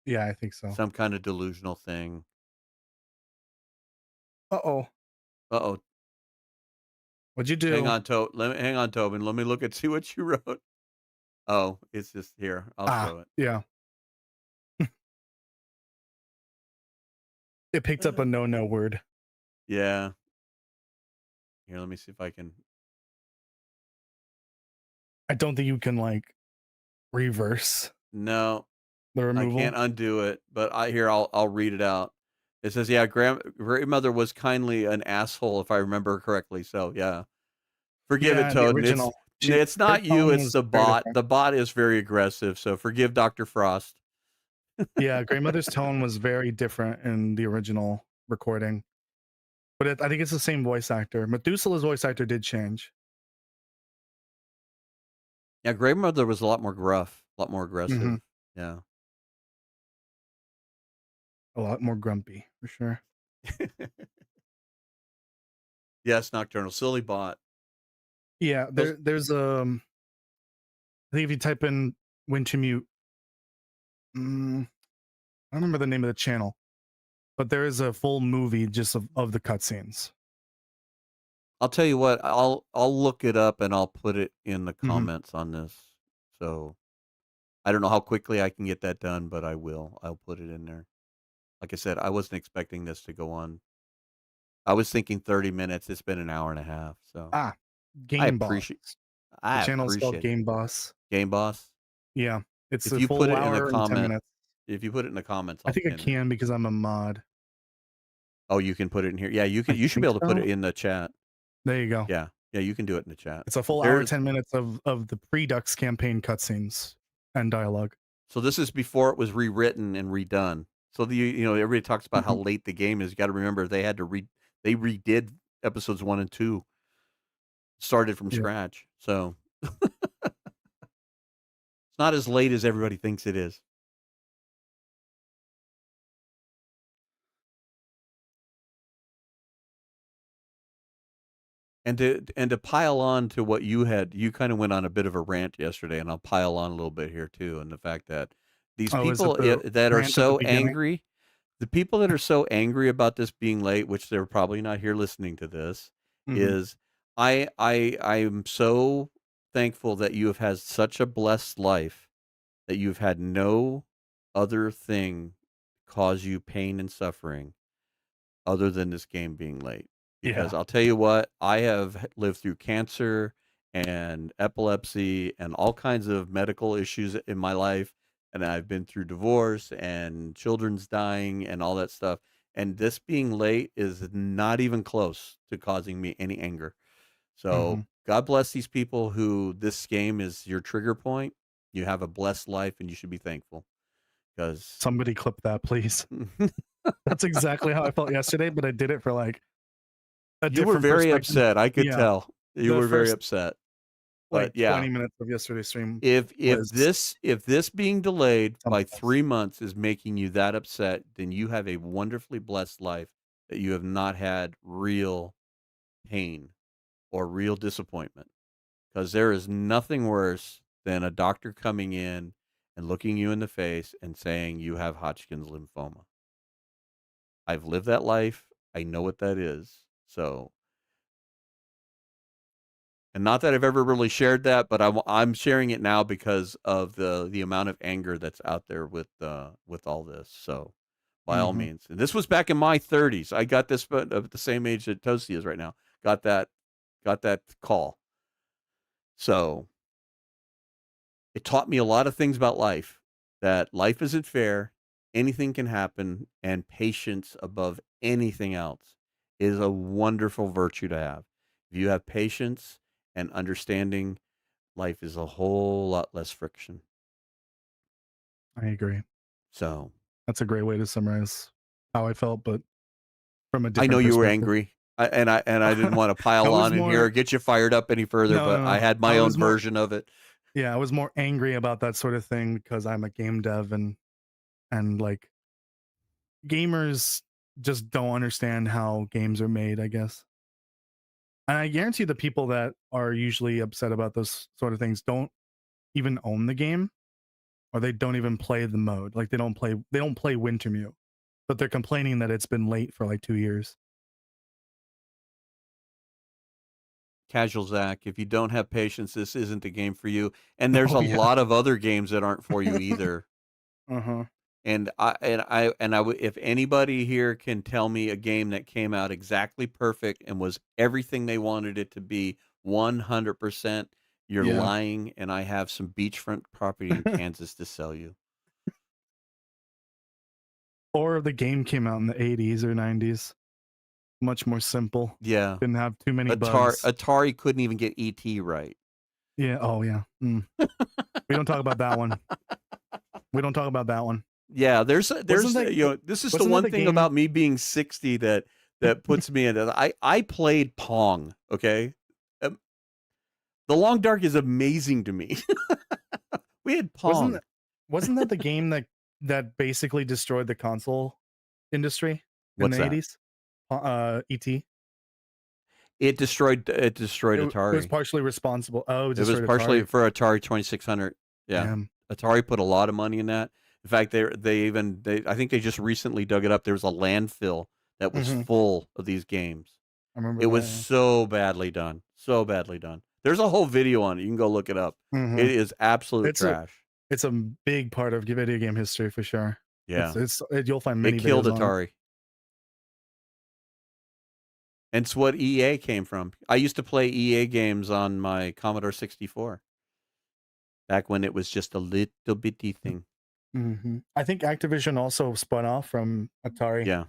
yeah, I think so. some kind of delusional thing. Uh-oh. Uh-oh. What'd you Hang do? on, hang on, Tobin. Let me look and see what you wrote. Oh, it's just here. I'll Ah, show it. yeah. It picked up a no word. Yeah. Here, let me see if I can. I don't think you can like reverse No, the I removal. can't undo it. But I'll read it out. It says, "Yeah, grandmother was kindly an asshole, if I remember correctly." So yeah, forgive it, Yeah, the Toad. And original. it's Her not you. tone It's was the very bot. different. The bot is very aggressive. So forgive Dr. Frost. Yeah, Grandmother's tone was very different in the original recording. But I think it's the same voice actor. Methuselah's voice actor did change. Yeah, grandmother was a lot more gruff, a lot more Hmm. aggressive. Yeah. A lot more grumpy, for sure. Yes, Nocturnal. Silly bot. Yeah, Those there's I think if you type in Wintermute, I don't remember the name of the channel, but there is a full movie just of the cutscenes. I'll tell you what, I'll look it up and I'll put it in the Hmm. comments on this. So I don't know how quickly I can get that done, but I will. I'll put it in there. Like I said, I wasn't expecting this to go on. I was thinking 30 minutes. It's been an hour and a half. So Ah, I Game Boss. appreciate The I channel is called appreciate it. Game Boss. Game Boss. Yeah, it's If a you put full it in the hour and 10 comment, minutes. if you put it in the comments, I I'll think I pin it. can because I'm a mod. Oh, you can put it in here. Yeah, I you should be think able to put so. it in the chat. There you go. Yeah. Yeah, you can do it in the chat. It's a full hour, There's 10 minutes of the Predux campaign cutscenes and dialogue. So this is before it was rewritten and redone. So everybody talks about how Mhm. late the game is. You got to remember they redid episodes 1 and 2, started from Yeah. scratch. So it's not as late as everybody thinks it is. And to pile on to what you kind of went on a bit of a rant yesterday, and I'll pile on a little bit here too, and the fact that these Oh, is it people the that are rant at the so beginning? angry, the people that are so angry about this being late, which they're probably not here listening to this, Mhm. is I am so thankful that you have had such a blessed life that you've had no other thing cause you pain and suffering other than this game being late. Because Yeah. I'll tell you what, I have lived through cancer and epilepsy and all kinds of medical issues in my life. And I've been through divorce and children's dying and all that stuff. And this being late is not even close to causing me any anger. So Mhm. God bless these people who this game is your trigger point. You have a blessed life and you should be thankful because Somebody clip that, please. That's exactly how I felt yesterday, but I did it for like a you were different very perspective. upset. I could Yeah. tell you The were very first upset. But like yeah, 20 minutes of yesterday's stream if was this being delayed by something else. 3 months is making you that upset, then you have a wonderfully blessed life that you have not had real pain or real disappointment. Because there is nothing worse than a doctor coming in and looking you in the face and saying you have Hodgkin's lymphoma. I've lived that life. I know what that is. So, and not that I've ever really shared that, but I'm sharing it now because of the amount of anger that's out there with all this. So, by all Mhm. means, and this was back in my 30s. I got this, but at the same age that Toasty is right now. Got that call. So it taught me a lot of things about life. That life isn't fair. Anything can happen, and patience above anything else is a wonderful virtue to have. If you have patience and understanding, life is a whole lot less friction. I agree. So That's a great way to summarize how I felt, but from a I know different you were perspective. angry, and I didn't want to I pile was on in here or more get you fired up any further, no, but no, I no. had I my own was more version of it. yeah, I was more angry about that sort of thing because I'm a game dev and like gamers just don't understand how games are made, I guess. And I guarantee the people that are usually upset about those sort of things don't even own the game or they don't even play the mode. Like they don't play Wintermute, but they're complaining that it's been late for like 2 years. Casual Zach, if you don't have patience, this isn't the game for you. And there's Oh a yeah. lot of other games that aren't for you either. Uh-huh. If anybody here can tell me a game that came out exactly perfect and was everything they wanted it to be 100%, you're Yeah. lying. And I have some beachfront property in Kansas to sell you. Or the game came out in the 80s or 90s. Much more simple. Yeah. Didn't have too many Atari, bugs. Atari couldn't even get ET right. Yeah. Oh yeah. We don't talk about that one. We don't talk about that one. Yeah, Wasn't that this is the wasn't that one the thing game? about me being 60 that puts me in it. I played Pong, okay? Um, the Long Dark is amazing to me. We had Wasn't Pong. that, wasn't that the game that basically destroyed the console industry in What's the that? 80s? ET. it destroyed It was Atari. partially responsible. Oh, it It was destroyed partially Atari. for Atari 2600. Yeah. Damn. Atari put a lot of money in that. In fact, I think they just recently dug it up. There was a landfill that was Hmm. full of these games. I remember It was that. so badly done. So badly done. There's a whole video on it. You can go look it up. Yeah. It is absolute It's a trash. it's a big part of video game history for sure. Yeah. You'll find It many killed videos on it. Atari. And it's what EA came from. I used to play EA games on my Commodore 64 back when it was just a little bitty thing. I think Activision also spun off from Atari. Yeah.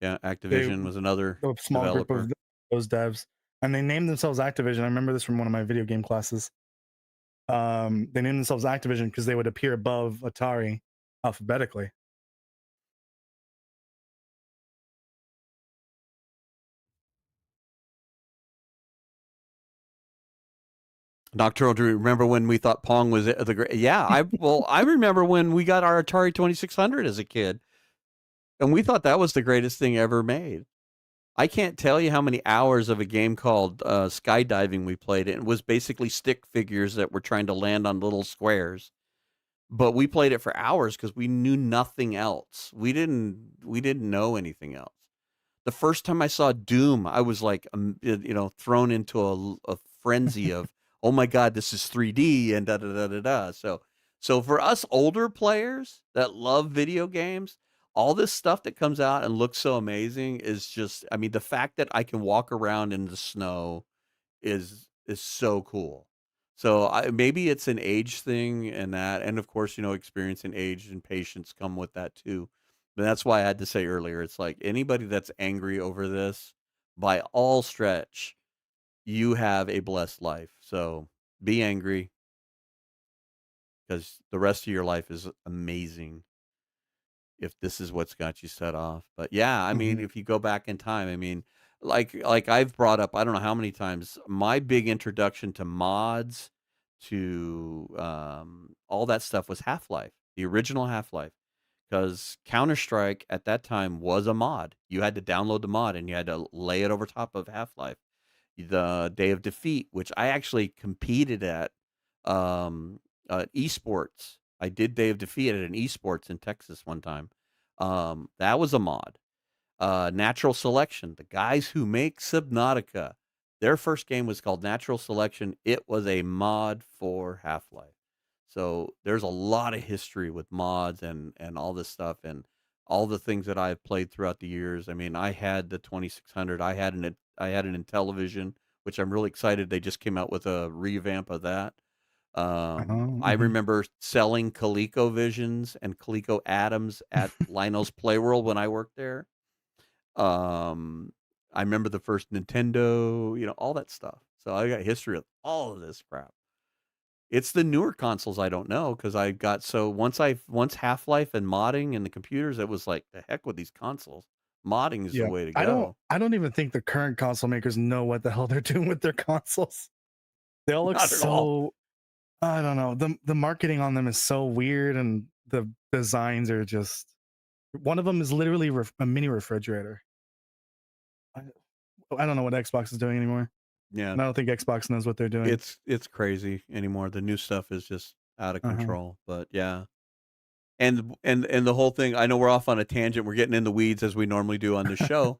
Yeah. They Activision was another A small group of developer. those devs, and they named themselves Activision. I remember this from one of my video game classes. They named themselves Activision because they would appear above Atari alphabetically. Nocturnal Dream. Remember when we thought Pong was the great? Yeah, I remember when we got our Atari 2600 as a kid, and we thought that was the greatest thing ever made. I can't tell you how many hours of a game called skydiving we played. It was basically stick figures that were trying to land on little squares, but we played it for hours because we knew nothing else. We didn't know anything else. The first time I saw Doom, I was like, thrown into a frenzy of, oh my God, this is 3D and da da da da da. So for us older players that love video games, all this stuff that comes out and looks so amazing is just, I mean, the fact that I can walk around in the snow is so cool. So maybe it's an age thing and that, and of course, experience and age and patience come with that too. But that's why I had to say earlier, it's like anybody that's angry over this, by all stretch, you have a blessed life. So be angry because the rest of your life is amazing if this is what's got you set off. But yeah, I mean, Hmm. if you go back in time, I mean, like I've brought up, I don't know how many times, my big introduction to mods, to all that stuff was Half-Life, the original Half-Life, because Counter-Strike at that time was a mod. You had to download the mod and you had to lay it over top of Half-Life. The Day of Defeat, which I actually competed at, esports. I did Day of Defeat at an esports in Texas one time. That was a mod. Natural Selection, the guys who make Subnautica, their first game was called Natural Selection. It was a mod for Half-Life. So there's a lot of history with mods and all this stuff and all the things that I've played throughout the years. I mean, I had the 2600. I had an Intellivision, which I'm really excited they just came out with a revamp of that. I Hmm. remember selling ColecoVisions and Coleco Atoms at Lionel's Playworld when I worked there. Um, I remember the first Nintendo, all that stuff. So I got history of all of this crap. It's the newer consoles I don't know because I got so once Half-Life and modding and the computers, it was like the heck with these consoles. Modding is the Yeah, way to I don't. go. I don't even think the current console makers know what the hell they're doing with their consoles. They all look Not at all. so. I don't know. The marketing on them is so weird, and the designs are just. One of them is literally a mini refrigerator. I, I don't know what Xbox is doing anymore, Yeah, and I don't think Xbox knows what they're doing. it's crazy anymore. The new stuff is just out of Uh-huh. control. But yeah. And the whole thing, I know we're off on a tangent. We're getting in the weeds as we normally do on the show.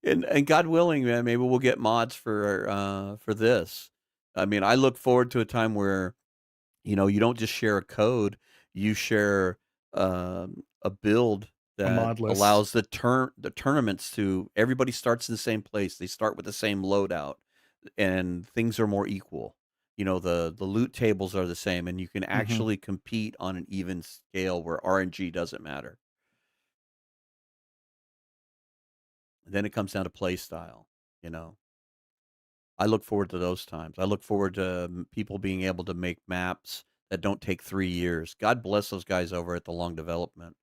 And God willing, man, maybe we'll get mods for this. I mean, I look forward to a time where, you don't just share a code, you share a build A that mod list. allows the tournaments to everybody starts in the same place. They start with the same loadout and things are more equal. The loot tables are the same and you can Hmm. actually compete on an even scale where RNG doesn't matter. And then it comes down to play style, you know. I look forward to those times. I look forward to people being able to make maps that don't take 3 years. God bless those guys over at the Long Development.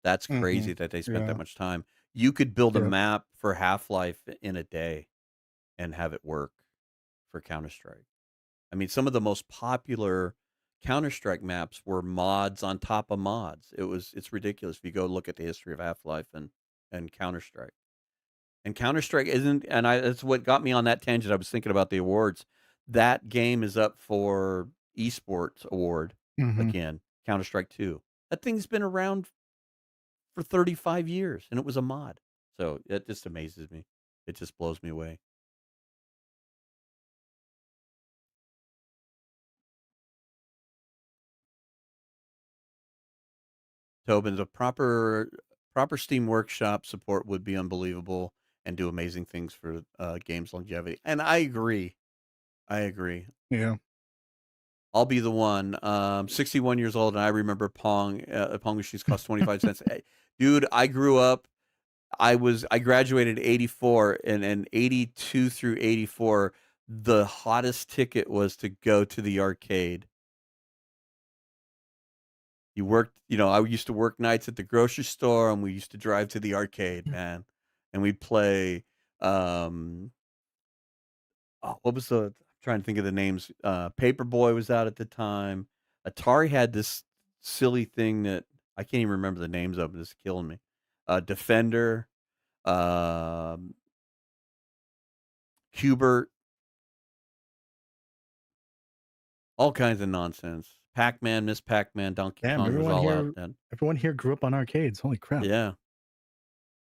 That's Hmm. crazy that they spent that Yeah. much time. You could build a Yeah. map for Half-Life in a day and have it work for Counter-Strike. I mean, some of the most popular Counter-Strike maps were mods on top of mods. It's ridiculous if you go look at the history of Half-Life and Counter-Strike. And Counter-Strike isn't and I that's what got me on that tangent. I was thinking about the awards. That game is up for esports award Hmm. again, Counter-Strike 2. That thing's been around for 35 years, and it was a mod. So, it just amazes me. It just blows me away. Tobin, the proper Steam Workshop support would be unbelievable and do amazing things for, games longevity, and I agree. I agree. Yeah. I'll be the one. 61 years old, and I remember Pong machines cost 25 cents. Dude, I grew up. I graduated '84, and '82 through '84, the hottest ticket was to go to the arcade. You worked, I used to work nights at the grocery store, and we used to drive to the arcade, man, and we'd play. Um, what was the? I'm trying to think of the names. Paperboy was out at the time. Atari had this silly thing that I can't even remember the names of. It's killing me. Defender, um, Hubert, all kinds of nonsense. Pac-Man, Miss Pac-Man, Donkey Damn, Kong was all out then. everyone here grew up on arcades. Holy crap. Yeah,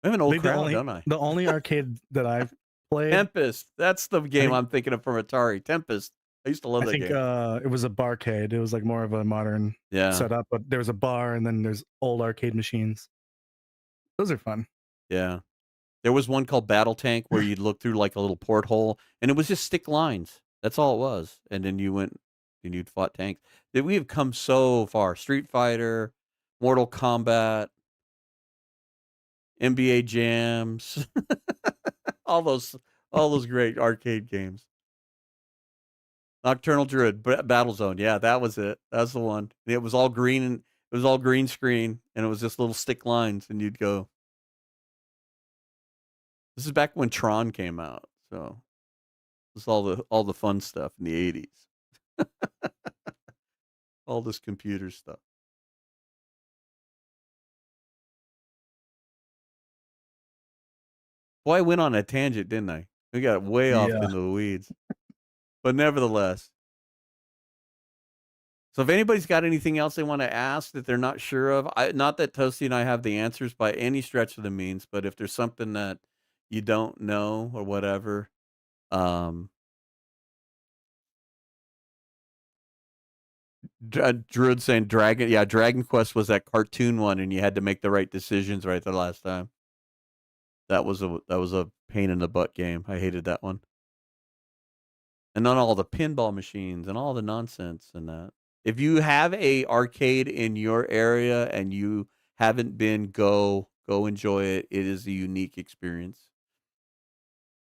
I have an I old think the crowd, only don't I? the only arcade that I've played, Tempest. That's the I game think I'm thinking of from Atari. Tempest. I used to love I that think game. it was a barcade. It was like more of a modern Yeah, setup, but there was a bar and then there's old arcade machines. Those are fun. yeah. There was one called Battle Tank where you'd look through like a little porthole, and it was just stick lines. That's all it was. And then you went and you'd fought tanks. That we have come so far. Street Fighter, Mortal Kombat, NBA Jams, all those all those great arcade games. Nocturnal Druid, Battlezone. Yeah, that was it. That's the one. It was all green and it was all green screen, and it was just little stick lines, and you'd go. This is back when Tron came out, so this is all the fun stuff in the '80s. All this computer stuff. Boy, I went on a tangent, didn't I? We got way off Yeah. into the weeds, but nevertheless. So if anybody's got anything else they want to ask that they're not sure of, not that Toasty and I have the answers by any stretch of the means, but if there's something that you don't know or whatever, um, Druid saying Dragon, yeah, Dragon Quest was that cartoon one, and you had to make the right decisions right the last time. That was a pain in the butt game. I hated that one. And then all the pinball machines and all the nonsense and that. If you have a arcade in your area and you haven't been, go enjoy it. It is a unique experience.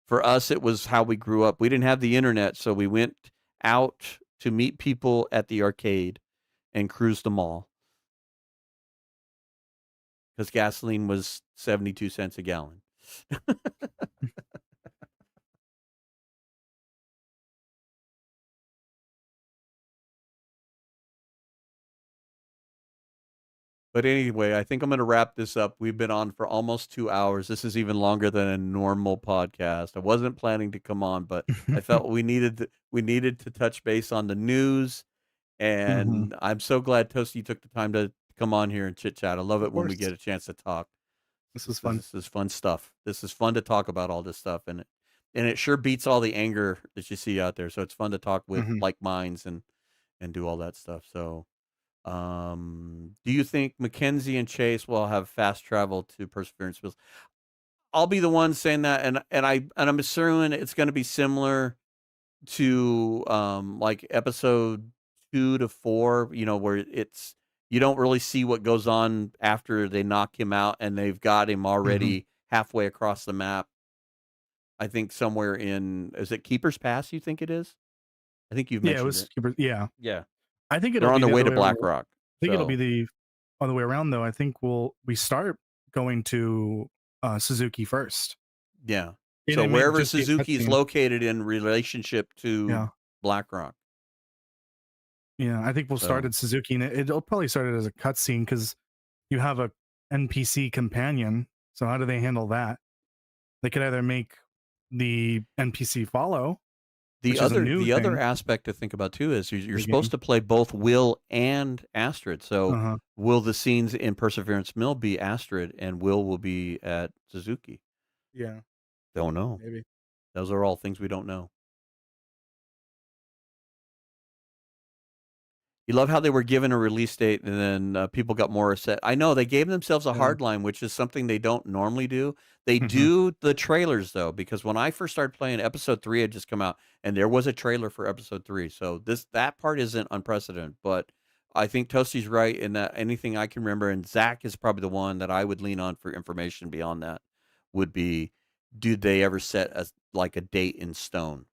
For us, it was how we grew up. We didn't have the internet, so we went out to meet people at the arcade and cruise the mall because gasoline was 72 cents a gallon. But anyway, I think I'm going to wrap this up. We've been on for almost 2 hours. This is even longer than a normal podcast. I wasn't planning to come on, but I felt we needed to touch base on the news. Hmm. And I'm so glad Toasty took the time to come on here and chit chat. I love Of it when we course. get a chance to talk. This This was is fun. this is fun stuff. This is fun to talk about all this stuff, and it sure beats all the anger that you see out there. So it's fun to talk with Hmm. like minds and do all that stuff. So do you think Mackenzie and Chase will have fast travel to Perseverance Fields? I'll be the one saying that, and I'm assuming it's going to be similar to like episode 2 to 4. Where it's you don't really see what goes on after they knock him out, and they've got him Hmm. already halfway across the map. I think somewhere in is it Keeper's Pass? You think it is? I think you've Yeah, it mentioned was it. super. Yeah, Yeah, I think it'll they're on be their the way other to way. Black Rock. I think it'll be So the other way around, though. I think we start going to Suzuki first, yeah. and So it may wherever just be a Suzuki is cutscene. located in relationship to Yeah, BlackRock. yeah. I think we'll start So at Suzuki, and it'll probably start it as a cutscene because you have a NPC companion. So how do they handle that? They could either make the NPC follow, The which is a other new the other thing. aspect to think about too is you're The supposed game. to play both Will and Astrid. So Uh-huh. will the scenes in Perseverance Mill be Astrid and Will be at Suzuki? Yeah, Don't know. maybe. Those are all things we don't know. You love how they were given a release date and then people got more upset. I know they gave themselves a Yeah. hard line, which is something they don't normally do. They Mhm. do the trailers though, because when I first started playing, episode 3 had just come out, and there was a trailer for episode 3. So that part isn't unprecedented, but I think Toasty's right in that anything I can remember, and Zach is probably the one that I would lean on for information beyond that. Would be, did they ever set a date in stone?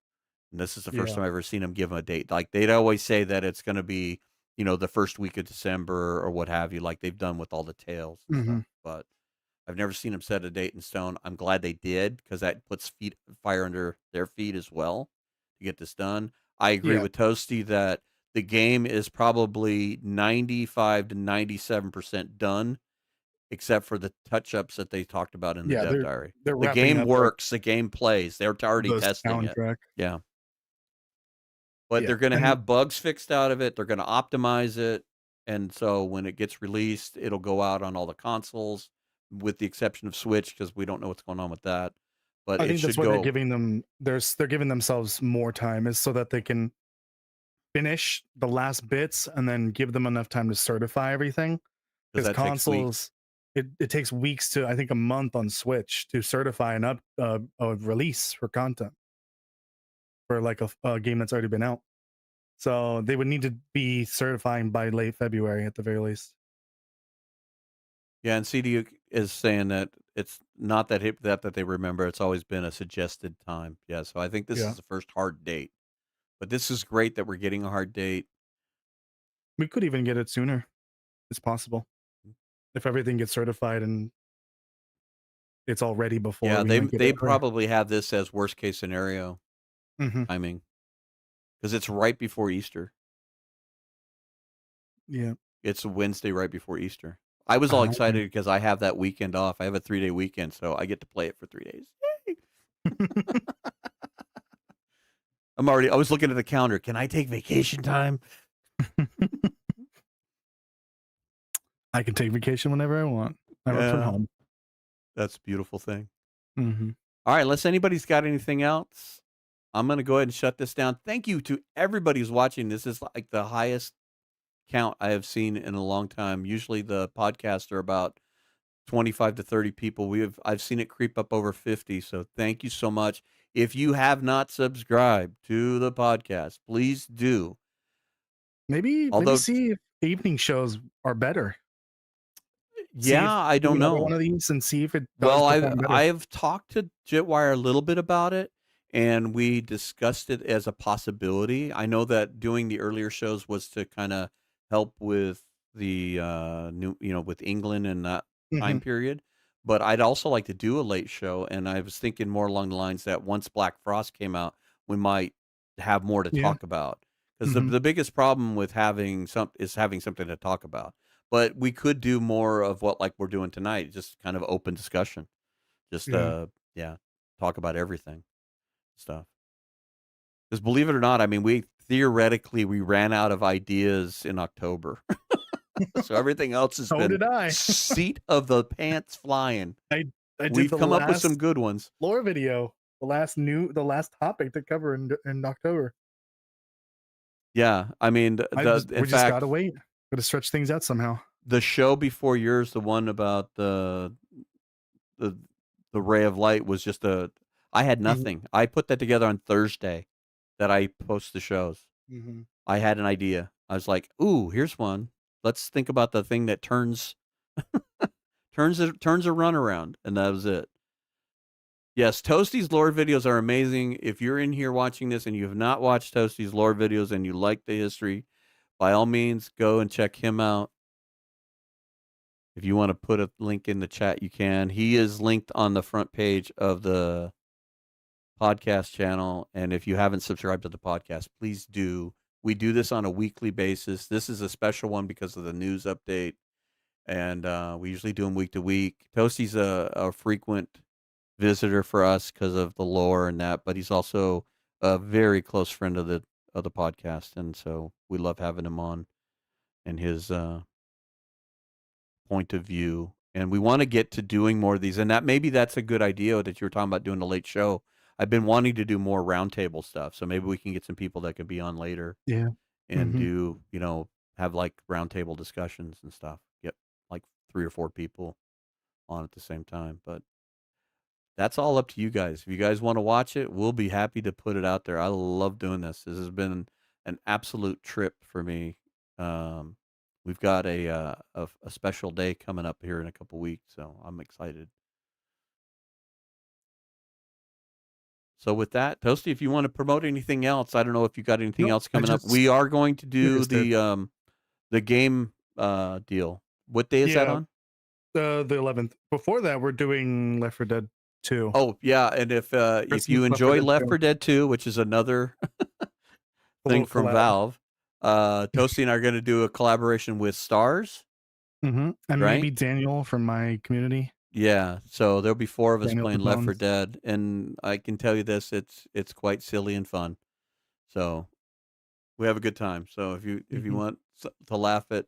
And this is the first Yeah. time I've ever seen them give 'em a date. Like, they'd always say that it's gonna be, the first week of December or what have you, like they've done with all the tales and stuff, Mhm. but I've never seen them set a date in stone. I'm glad they did because that puts fire under their feet as well to get this done. I agree Yeah. with Toasty that the game is probably 95 to 97% done, except for the touch-ups that they talked about in the Yeah, dev diary. they're The wrapping game up, like, works, the game plays, they're already the testing it. soundtrack. Yeah. But Yeah, they're gonna and have bugs fixed out of it, they're gonna optimize it, and so when it gets released, it'll go out on all the consoles, with the exception of Switch, because we don't know what's going on with that, but I it think that's should why they're go giving them they're giving themselves more time is so that they can finish the last bits and then give them enough time to certify everything. because Because that takes weeks. consoles, it takes weeks to I think a month on Switch to certify a release for content for like a game that's already been out. So they would need to be certifying by late February at the very least. Yeah, and CDU is saying that it's not that that they remember, it's always been a suggested time. Yeah, so I think this Yeah. is the first hard date, but this is great that we're getting a hard date. We could even get it sooner. It's possible. If everything gets certified and it's all ready before Yeah, we they might get they it earlier. probably have this as worst case scenario Mhm. timing, because it's right before Easter. Yeah. It's a Wednesday right before Easter. I was all Ah. excited because I have that weekend off. I have a 3-day weekend, so I get to play it for 3 days. Yay! I was looking at the calendar. Can I take vacation time? I can take vacation whenever I want. I work from Yeah, home. that's a beautiful thing. Mhm. All right, unless anybody's got anything else, I'm gonna go ahead and shut this down. Thank you to everybody who's watching. This is like the highest count I have seen in a long time. Usually the podcasts are about 25 to 30 people. I've seen it creep up over 50. So thank you so much. If you have not subscribed to the podcast, please do. Maybe Although, see if evening shows are better. See yeah, if I do don't another one know. of these and see if it does Well, perform better. I've talked to Jitwire a little bit about it, and we discussed it as a possibility. I know that doing the earlier shows was to kind of help with the with England and that time Mhm. period. But I'd also like to do a late show, and I was thinking more along the lines that once Black Frost came out, we might have more to Yeah. talk about. Because the Mhm. the biggest problem with having something to talk about. But we could do more of what like we're doing tonight, just kind of open discussion. Just, Yeah. yeah, talk about everything, stuff. Because believe it or not, I mean, we ran out of ideas in October. So everything else has So been did I. seat of the pants flying. I I did We've the come up with some last good ones. lore video, the last topic to cover in October. Yeah, I mean, in We just fact, gotta wait. Gotta stretch things out somehow. the show before yours, the one about the the ray of light was just I had Mhm. nothing. I put that together on Thursday that I post the shows. Mhm. I had an idea. I was like, "Ooh, here's one. Let's think about the thing that turns a runaround," and that was it. Yes, Toasty's lore videos are amazing. If you're in here watching this and you have not watched Toasty's lore videos and you like the history, by all means, go and check him out. If you want to put a link in the chat, you can. He is linked on the front page of the podcast channel. And if you haven't subscribed to the podcast, please do. We do this on a weekly basis. This is a special one because of the news update. And we usually do them week to week. Toasty's a frequent visitor for us because of the lore and that, but he's also a very close friend of the podcast, and so we love having him on and his point of view. And we want to get to doing more of these, and that maybe that's a good idea that you were talking about doing a late show. I've been wanting to do more roundtable stuff, so maybe we can get some people that could be on later Yeah. and Hmm. do, have like roundtable discussions and stuff. Get like 3 or 4 people on at the same time. But that's all up to you guys. If you guys want to watch it, we'll be happy to put it out there. I love doing this. This has been an absolute trip for me. Um, we've got a special day coming up here in a couple weeks, so I'm excited. So with that, Toasty, if you want to promote anything else, I don't know if you got anything Nope. else coming up. We are going to You do just did. the game deal. What day is that Yeah. on? The 11th. Before that, we're doing Left 4 Dead 2. Oh, yeah, and if Christmas you Left 4 enjoy Dead Left 2. 4 Dead 2, which is another A thing little from collab. Valve, Toasty and I are going to do a collaboration with Stars, And right? maybe Daniel from my community. Yeah, so there'll be 4 of us Daniel playing Left 4 Bones. Dead, and I can tell you this, it's quite silly and fun. So we have a good time. So if you Hmm. want to laugh at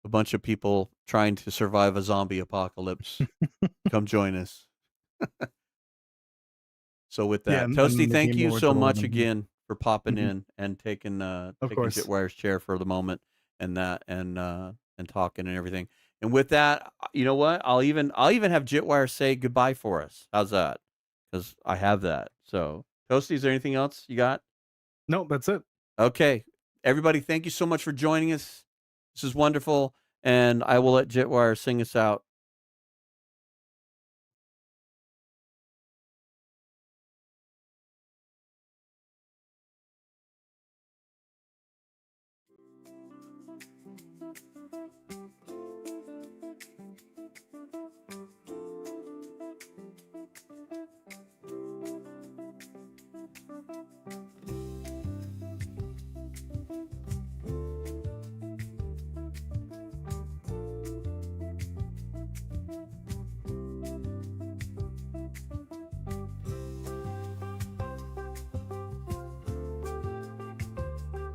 a bunch of people trying to survive a zombie apocalypse, come join us. So with Yeah, that, and Toasty, the thank game you lore so to much 11. again for popping Hmm. in and taking Of taking course. Jitwire's chair for the moment and that and talking and everything. And with that, you know what? I'll even have Jitwire say goodbye for us. How's that? Because I have that. So Toasty, is there anything else you got? No, that's it. Okay, everybody, thank you so much for joining us. This is wonderful, and I will let Jitwire sing us out.